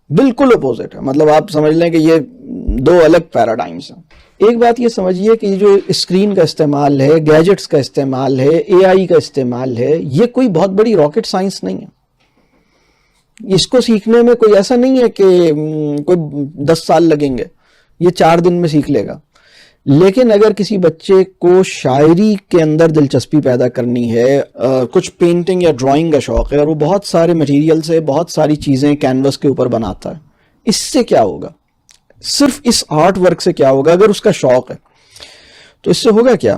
بالکل اپوزٹ ہے. مطلب آپ سمجھ لیں کہ یہ 2 الگ پیراڈائمز ہیں. ایک بات یہ سمجھیے کہ یہ جو اسکرین کا استعمال ہے, گیجٹس کا استعمال ہے, اے آئی کا استعمال ہے, یہ کوئی بہت بڑی راکٹ سائنس نہیں ہے. اس کو سیکھنے میں کوئی ایسا نہیں ہے کہ کوئی 10 سال لگیں گے, یہ 4 دن میں سیکھ لے گا. لیکن اگر کسی بچے کو شاعری کے اندر دلچسپی پیدا کرنی ہے, کچھ پینٹنگ یا ڈرائنگ کا شوق ہے, اور وہ بہت سارے مٹیریل سے بہت ساری چیزیں کینوس کے اوپر بناتا ہے, اس سے کیا ہوگا؟ صرف اس آرٹ ورک سے کیا ہوگا اگر اس کا شوق ہے؟ تو اس سے ہوگا کیا؟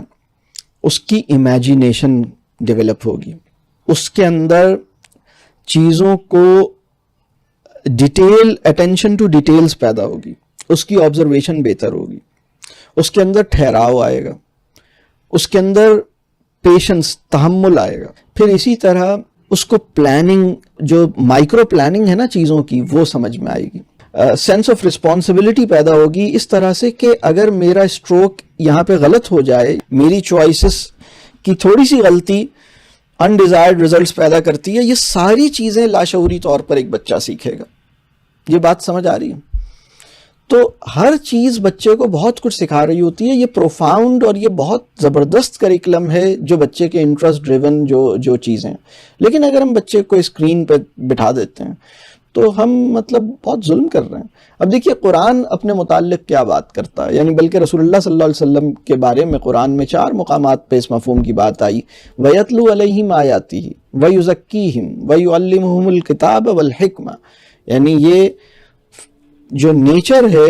اس کی امیجینیشن ڈیولپ ہوگی, اس کے اندر چیزوں کو ڈیٹیل, اٹینشن ٹو ڈیٹیلز پیدا ہوگی, اس کی آبزرویشن بہتر ہوگی, اس کے اندر ٹھہراؤ آئے گا, اس کے اندر پیشنس, تحمل آئے گا. پھر اسی طرح اس کو پلاننگ, جو مائکرو پلاننگ ہے نا چیزوں کی, وہ سمجھ میں آئے گی. سینس آف رسپانسبلٹی پیدا ہوگی اس طرح سے کہ اگر میرا اسٹروک یہاں پہ غلط ہو جائے, میری چوائسز کی تھوڑی سی غلطی انڈیزائرڈ ریزلٹس پیدا کرتی ہے. یہ ساری چیزیں لاشعوری طور پر ایک بچہ سیکھے گا. یہ بات سمجھ آ رہی ہے؟ تو ہر چیز بچے کو بہت کچھ سکھا رہی ہوتی ہے. یہ پروفاؤنڈ اور یہ بہت زبردست کریکلم ہے جو بچے کے انٹرسٹ ڈریون جو چیزیں. لیکن اگر ہم بچے کو اسکرین پہ بٹھا دیتے ہیں تو ہم مطلب بہت ظلم کر رہے ہیں. اب دیکھیے قرآن اپنے متعلق کیا بات کرتا ہے, یعنی بلکہ رسول اللہ صلی اللہ علیہ وسلم کے بارے میں قرآن میں 4 مقامات پہ اس مفہوم کی بات آئی. وَيَتْلُو عَلَيْهِمْ آيَاتِهِ وَيُزَكِّيهِمْ وَيُعَلِّمُهُمُ الْكِتَابَ وَالْحِكْمَةَ. یعنی یہ جو نیچر ہے,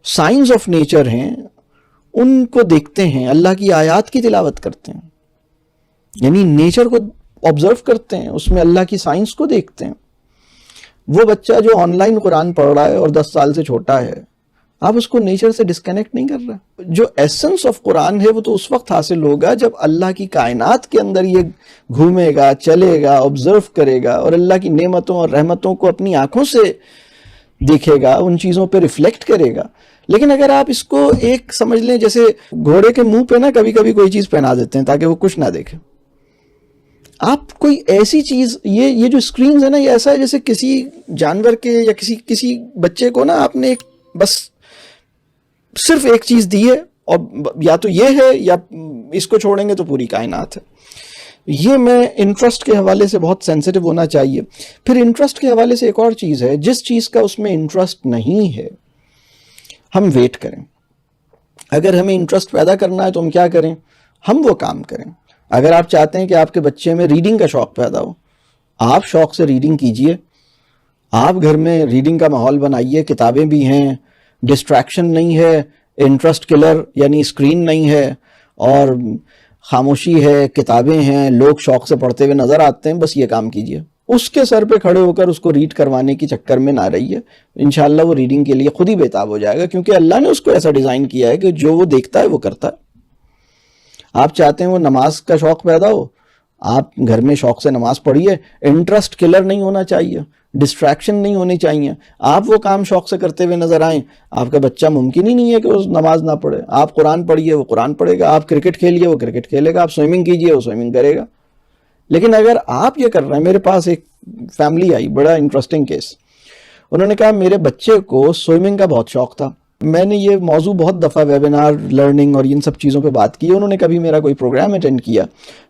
سائنس آف نیچر ہیں, ان کو دیکھتے ہیں, اللہ کی آیات کی تلاوت کرتے ہیں, یعنی نیچر کو آبزرو کرتے ہیں, اس میں اللہ کی سائنس کو دیکھتے ہیں. وہ بچہ جو آن لائن قرآن پڑھ رہا ہے اور 10 سال سے چھوٹا ہے, آپ اس کو نیچر سے ڈسکنیکٹ نہیں کر رہے. جو ایسنس آف قرآن ہے وہ تو اس وقت حاصل ہوگا جب اللہ کی کائنات کے اندر یہ گھومے گا, چلے گا, آبزرو کرے گا, اور اللہ کی نعمتوں اور رحمتوں کو اپنی آنکھوں سے دیکھے گا, ان چیزوں پہ ریفلیکٹ کرے گا. لیکن اگر آپ اس کو ایک سمجھ لیں جیسے گھوڑے کے منہ پہ نا کبھی کبھی کوئی چیز پہنا دیتے ہیں تاکہ وہ کچھ نہ دیکھے, آپ کوئی ایسی چیز, یہ جو اسکرینز ہے نا, یہ ایسا ہے جیسے کسی جانور کے یا کسی بچے کو نا آپ نے بس صرف ایک چیز دی ہے, اور یا تو یہ ہے یا اس کو چھوڑیں گے تو پوری کائنات ہے. یہ میں انٹرسٹ کے حوالے سے بہت سینسیٹیو ہونا چاہیے. پھر انٹرسٹ کے حوالے سے ایک اور چیز ہے, جس چیز کا اس میں انٹرسٹ نہیں ہے ہم ویٹ کریں. اگر ہمیں انٹرسٹ پیدا کرنا ہے تو ہم کیا کریں؟ ہم وہ کام کریں. اگر آپ چاہتے ہیں کہ آپ کے بچے میں ریڈنگ کا شوق پیدا ہو, آپ شوق سے ریڈنگ کیجئے, آپ گھر میں ریڈنگ کا ماحول بنائیے, کتابیں بھی ہیں, ڈسٹریکشن نہیں ہے, انٹرسٹ کلر یعنی اسکرین نہیں ہے اور خاموشی ہے, کتابیں ہیں, لوگ شوق سے پڑھتے ہوئے نظر آتے ہیں, بس یہ کام کیجیے. اس کے سر پہ کھڑے ہو کر اس کو ریڈ کروانے کی چکر میں نہ رہیے. انشاءاللہ وہ ریڈنگ کے لیے خود ہی بےتاب ہو جائے گا, کیونکہ اللہ نے اس کو ایسا ڈیزائن کیا ہے کہ جو وہ دیکھتا ہے وہ کرتا ہے. آپ چاہتے ہیں وہ نماز کا شوق پیدا ہو, آپ گھر میں شوق سے نماز پڑھیے. انٹرسٹ کلر نہیں ہونا چاہیے, ڈسٹریکشن نہیں ہونی چاہیے. آپ وہ کام شوق سے کرتے ہوئے نظر آئیں, آپ کا بچہ ممکن ہی نہیں ہے کہ وہ نماز نہ پڑھے. آپ قرآن پڑھیے وہ قرآن پڑھے گا, آپ کرکٹ کھیلیے وہ کرکٹ کھیلے گا, آپ سوئمنگ کیجیے وہ سوئمنگ کرے گا. لیکن اگر آپ یہ کر رہے ہیں, میرے پاس ایک فیملی آئی, بڑا انٹرسٹنگ کیس. انہوں نے کہا میرے بچے کو سوئمنگ کا بہت شوق تھا. میں نے یہ موضوع بہت دفعہ ویبینار, لرننگ اور ان سب چیزوں پہ بات کی. انہوں نے کبھی میرا کوئی پروگرام اٹینڈ کیا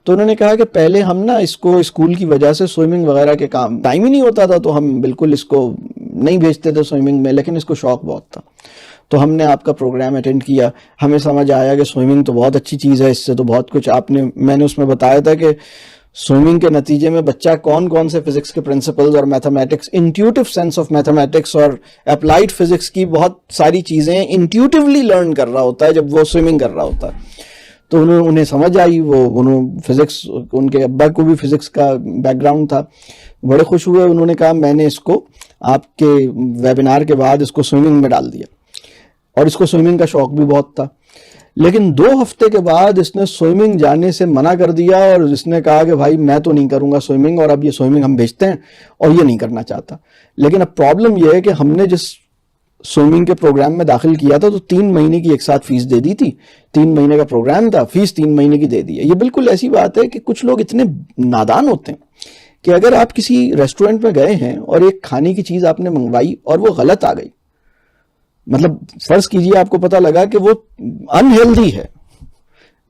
تو انہوں نے کہا کہ پہلے ہم نا اس کو اسکول کی وجہ سے سوئمنگ وغیرہ کے کام ٹائم ہی نہیں ہوتا تھا تو ہم بالکل اس کو نہیں بھیجتے تھے سوئمنگ میں, لیکن اس کو شوق بہت تھا. تو ہم نے آپ کا پروگرام اٹینڈ کیا, ہمیں سمجھ آیا کہ سوئمنگ تو بہت اچھی چیز ہے, اس سے تو بہت کچھ میں نے اس میں بتایا تھا کہ سوئمنگ کے نتیجے میں بچہ کون کون سے فزکس کے پرنسپلز اور mathematics, intuitive sense of mathematics اور اپلائیڈ فزکس کی بہت ساری چیزیں انٹیوٹیولی لرن کر رہا ہوتا ہے جب وہ سوئمنگ کر رہا ہوتا ہے. تو انہیں سمجھ آئی, فزکس, ان کے ابا کو بھی فزکس کا بیک گراؤنڈ تھا, بڑے خوش ہوئے. انہوں نے کہا میں نے اس کو آپ کے ویبینار کے بعد اس کو سوئمنگ میں ڈال دیا, اور اس کو سوئمنگ کا شوق بھی بہت تھا. لیکن 2 ہفتے کے بعد اس نے سوئمنگ جانے سے منع کر دیا, اور اس نے کہا کہ بھائی میں تو نہیں کروں گا سوئمنگ, اور اب یہ سوئمنگ ہم بھیجتے ہیں اور یہ نہیں کرنا چاہتا. لیکن اب پرابلم یہ ہے کہ ہم نے جس سوئمنگ کے پروگرام میں داخل کیا تھا تو 3 مہینے کی ایک ساتھ فیس دے دی تھی. 3 مہینے کا پروگرام تھا, فیس 3 مہینے کی دے دی ہے. یہ بالکل ایسی بات ہے کہ کچھ لوگ اتنے نادان ہوتے ہیں کہ اگر آپ کسی ریسٹورنٹ میں گئے ہیں اور ایک کھانے کی چیز آپ نے منگوائی اور وہ غلط آ گئی, مطلب فرض کیجئے آپ کو پتہ لگا کہ وہ انہیلدی ہے,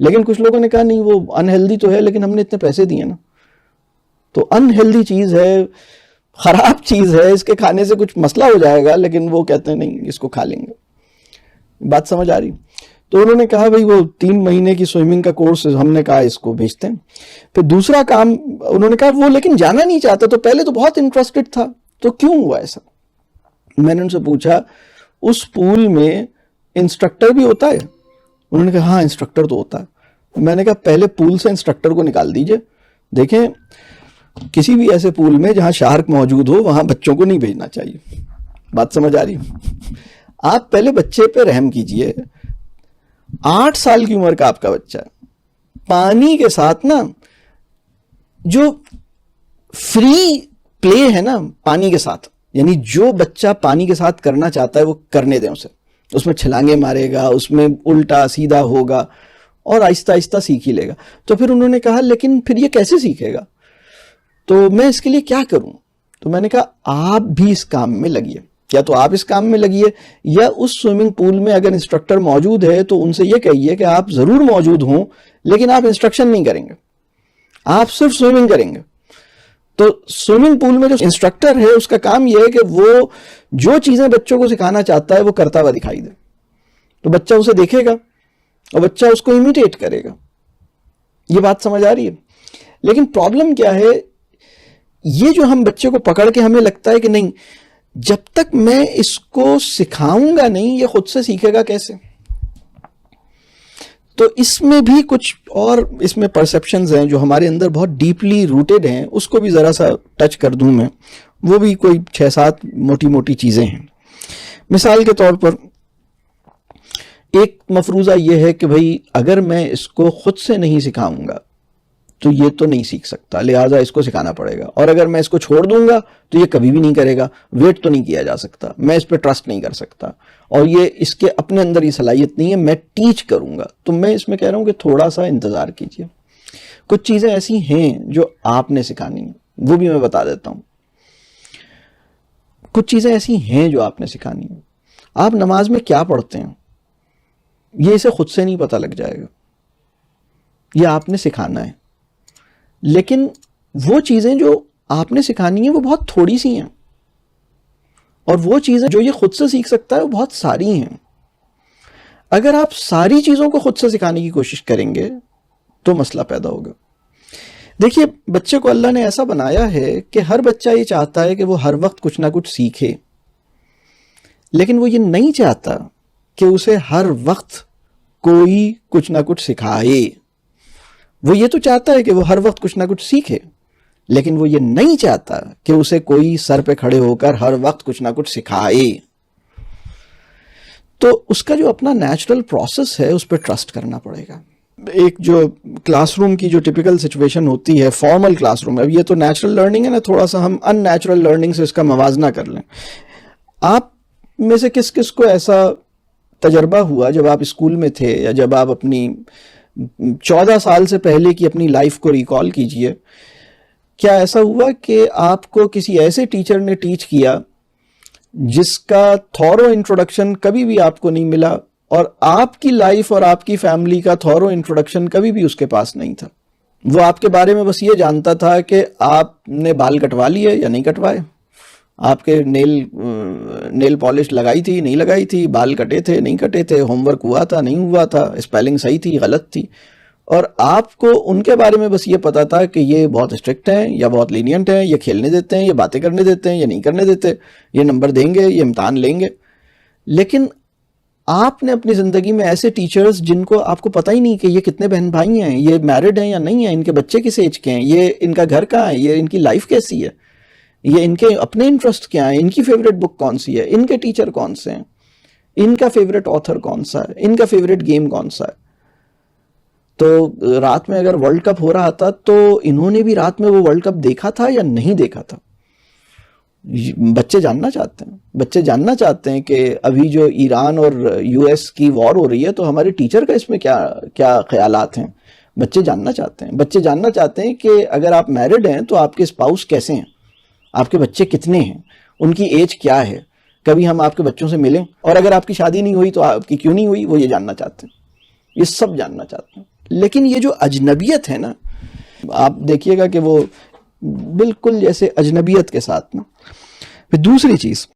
لیکن کچھ لوگوں نے کہا نہیں وہ انہیلدی تو ہے لیکن ہم نے اتنے پیسے دیے نا, تو انہیلدی چیز ہے, خراب چیز ہے, اس کے کھانے سے کچھ مسئلہ ہو جائے گا, لیکن وہ کہتے ہیں نہیں اس کو کھا لیں گے. بات سمجھ آ رہی؟ تو انہوں نے کہا بھائی وہ 3 مہینے کی سوئمنگ کا کورس ہم نے کہا اس کو بھیجتے ہیں. پھر دوسرا کام انہوں نے کہا وہ لیکن جانا نہیں چاہتا, تو پہلے تو بہت انٹرسٹڈ تھا, تو کیوں ہوا ایسا؟ میں نے ان سے پوچھا اس پول میں انسٹرکٹر بھی ہوتا ہے؟ انہوں نے کہا ہاں انسٹرکٹر تو ہوتا ہے. میں نے کہا پہلے پول سے انسٹرکٹر کو نکال دیجئے. دیکھیں کسی بھی ایسے پول میں جہاں شارک موجود ہو وہاں بچوں کو نہیں بھیجنا چاہیے. بات سمجھ آ رہی؟ آپ پہلے بچے پہ رحم کیجئے. 8 سال کی عمر کا آپ کا بچہ ہے, پانی کے ساتھ نا جو فری پلے ہے نا پانی کے ساتھ, یعنی جو بچہ پانی کے ساتھ کرنا چاہتا ہے وہ کرنے دیں اسے. اس میں چھلانگے مارے گا, اس میں الٹا سیدھا ہوگا اور آہستہ آہستہ سیکھ ہی لے گا. تو پھر انہوں نے کہا لیکن پھر یہ کیسے سیکھے گا, تو میں اس کے لیے کیا کروں؟ تو میں نے کہا آپ بھی اس کام میں لگیے, یا تو آپ اس کام میں لگیے یا اس سوئمنگ پول میں اگر انسٹرکٹر موجود ہے تو ان سے یہ کہیے کہ آپ ضرور موجود ہوں لیکن آپ انسٹرکشن نہیں کریں گے, آپ صرف سوئمنگ کریں گے. تو سوئمنگ پول میں جو انسٹرکٹر ہے اس کا کام یہ ہے کہ وہ جو چیزیں بچوں کو سکھانا چاہتا ہے وہ کرتا ہوا دکھائی دے, تو بچہ اسے دیکھے گا اور بچہ اس کو امیٹیٹ کرے گا. یہ بات سمجھ آ رہی ہے؟ لیکن پرابلم کیا ہے, یہ جو ہم بچے کو پکڑ کے ہمیں لگتا ہے کہ نہیں جب تک میں اس کو سکھاؤں گا نہیں یہ خود سے سیکھے گا کیسے. تو اس میں بھی کچھ اور اس میں پرسیپشنز ہیں جو ہمارے اندر بہت ڈیپلی روٹڈ ہیں, اس کو بھی ذرا سا ٹچ کر دوں میں. وہ بھی کوئی 6-7 موٹی موٹی چیزیں ہیں. مثال کے طور پر ایک مفروضہ یہ ہے کہ بھئی اگر میں اس کو خود سے نہیں سکھاؤں گا تو یہ تو نہیں سیکھ سکتا, لہٰذا اس کو سکھانا پڑے گا, اور اگر میں اس کو چھوڑ دوں گا تو یہ کبھی بھی نہیں کرے گا, ویٹ تو نہیں کیا جا سکتا, میں اس پہ ٹرسٹ نہیں کر سکتا, اور یہ اس کے اپنے اندر یہ صلاحیت نہیں ہے, میں ٹیچ کروں گا. تو میں اس میں کہہ رہا ہوں کہ تھوڑا سا انتظار کیجیے. کچھ چیزیں ایسی ہیں جو آپ نے سکھانی ہیں, وہ بھی میں بتا دیتا ہوں. کچھ چیزیں ایسی ہیں جو آپ نے سکھانی ہیں. آپ نماز میں کیا پڑھتے ہیں یہ اسے خود سے نہیں پتہ لگ جائے گا, یہ آپ نے سکھانا ہے. لیکن وہ چیزیں جو آپ نے سکھانی ہیں وہ بہت تھوڑی سی ہیں, اور وہ چیزیں جو یہ خود سے سیکھ سکتا ہے وہ بہت ساری ہیں. اگر آپ ساری چیزوں کو خود سے سکھانے کی کوشش کریں گے تو مسئلہ پیدا ہوگا. دیکھیے بچے کو اللہ نے ایسا بنایا ہے کہ ہر بچہ یہ چاہتا ہے کہ وہ ہر وقت کچھ نہ کچھ سیکھے, لیکن وہ یہ نہیں چاہتا کہ اسے ہر وقت کوئی کچھ نہ کچھ سکھائے. وہ یہ تو چاہتا ہے کہ وہ ہر وقت کچھ نہ کچھ سیکھے, لیکن وہ یہ نہیں چاہتا کہ اسے کوئی سر پہ کھڑے ہو کر ہر وقت کچھ نہ کچھ سکھائے. تو اس کا جو اپنا نیچرل پروسیس ہے اس پہ ٹرسٹ کرنا پڑے گا. ایک جو کلاس روم کی جو ٹپیکل سچویشن ہوتی ہے, فارمل کلاس روم, اب یہ تو نیچرل لرننگ ہے نا, تھوڑا سا ہم ان نیچرل لرننگ سے اس کا موازنہ کر لیں. آپ میں سے کس کس کو ایسا تجربہ ہوا جب آپ اسکول میں تھے, یا جب آپ اپنی 14 سال سے پہلے کی اپنی لائف کو ریکال کیجئے, کیا ایسا ہوا کہ آپ کو کسی ایسے ٹیچر نے ٹیچ کیا جس کا تھورو انٹروڈکشن کبھی بھی آپ کو نہیں ملا, اور آپ کی لائف اور آپ کی فیملی کا تھورو انٹروڈکشن کبھی بھی اس کے پاس نہیں تھا؟ وہ آپ کے بارے میں بس یہ جانتا تھا کہ آپ نے بال کٹوا لیے یا نہیں کٹوائے, آپ کے نیل پالش لگائی تھی نہیں لگائی تھی, بال کٹے تھے نہیں کٹے تھے, ہوم ورک ہوا تھا نہیں ہوا تھا, اسپیلنگ صحیح تھی غلط تھی, اور آپ کو ان کے بارے میں بس یہ پتا تھا کہ یہ بہت اسٹرکٹ ہیں یا بہت لینینٹ ہیں, یہ کھیلنے دیتے ہیں, یہ باتیں کرنے دیتے ہیں یا نہیں کرنے دیتے, یہ نمبر دیں گے, یہ امتحان لیں گے. لیکن آپ نے اپنی زندگی میں ایسے ٹیچرز جن کو آپ کو پتہ ہی نہیں کہ یہ کتنے بہن بھائی ہیں, یہ میرڈ ہیں یا نہیں ہیں, ان کے بچے کس ایج کے ہیں, یہ ان کا گھر کہاں ہے, یہ ان کی لائف کیسی ہے, یہ ان کے اپنے انٹرسٹ کیا ہیں, ان کی فیوریٹ بک کون سی ہے, ان کے ٹیچر کون سے ہیں, ان کا فیوریٹ آتھر کون سا ہے, ان کا فیوریٹ گیم کون سا ہے. تو رات میں اگر ورلڈ کپ ہو رہا تھا تو انہوں نے بھی رات میں وہ ورلڈ کپ دیکھا تھا یا نہیں دیکھا تھا؟ بچے جاننا چاہتے ہیں. بچے جاننا چاہتے ہیں کہ ابھی جو ایران اور یو ایس کی وار ہو رہی ہے تو ہمارے ٹیچر کا اس میں کیا خیالات ہیں. بچے جاننا چاہتے ہیں. بچے جاننا چاہتے ہیں کہ اگر آپ میرڈ ہیں تو آپ کے اسپاؤس کیسے ہیں, آپ کے بچے کتنے ہیں, ان کی ایج کیا ہے, کبھی ہم آپ کے بچوں سے ملیں, اور اگر آپ کی شادی نہیں ہوئی تو آپ کی کیوں نہیں ہوئی, وہ یہ جاننا چاہتے ہیں. یہ سب جاننا چاہتے ہیں. لیکن یہ جو اجنبیت ہے نا, آپ دیکھیے گا کہ وہ بالکل جیسے اجنبیت کے ساتھ نا. پھر دوسری چیز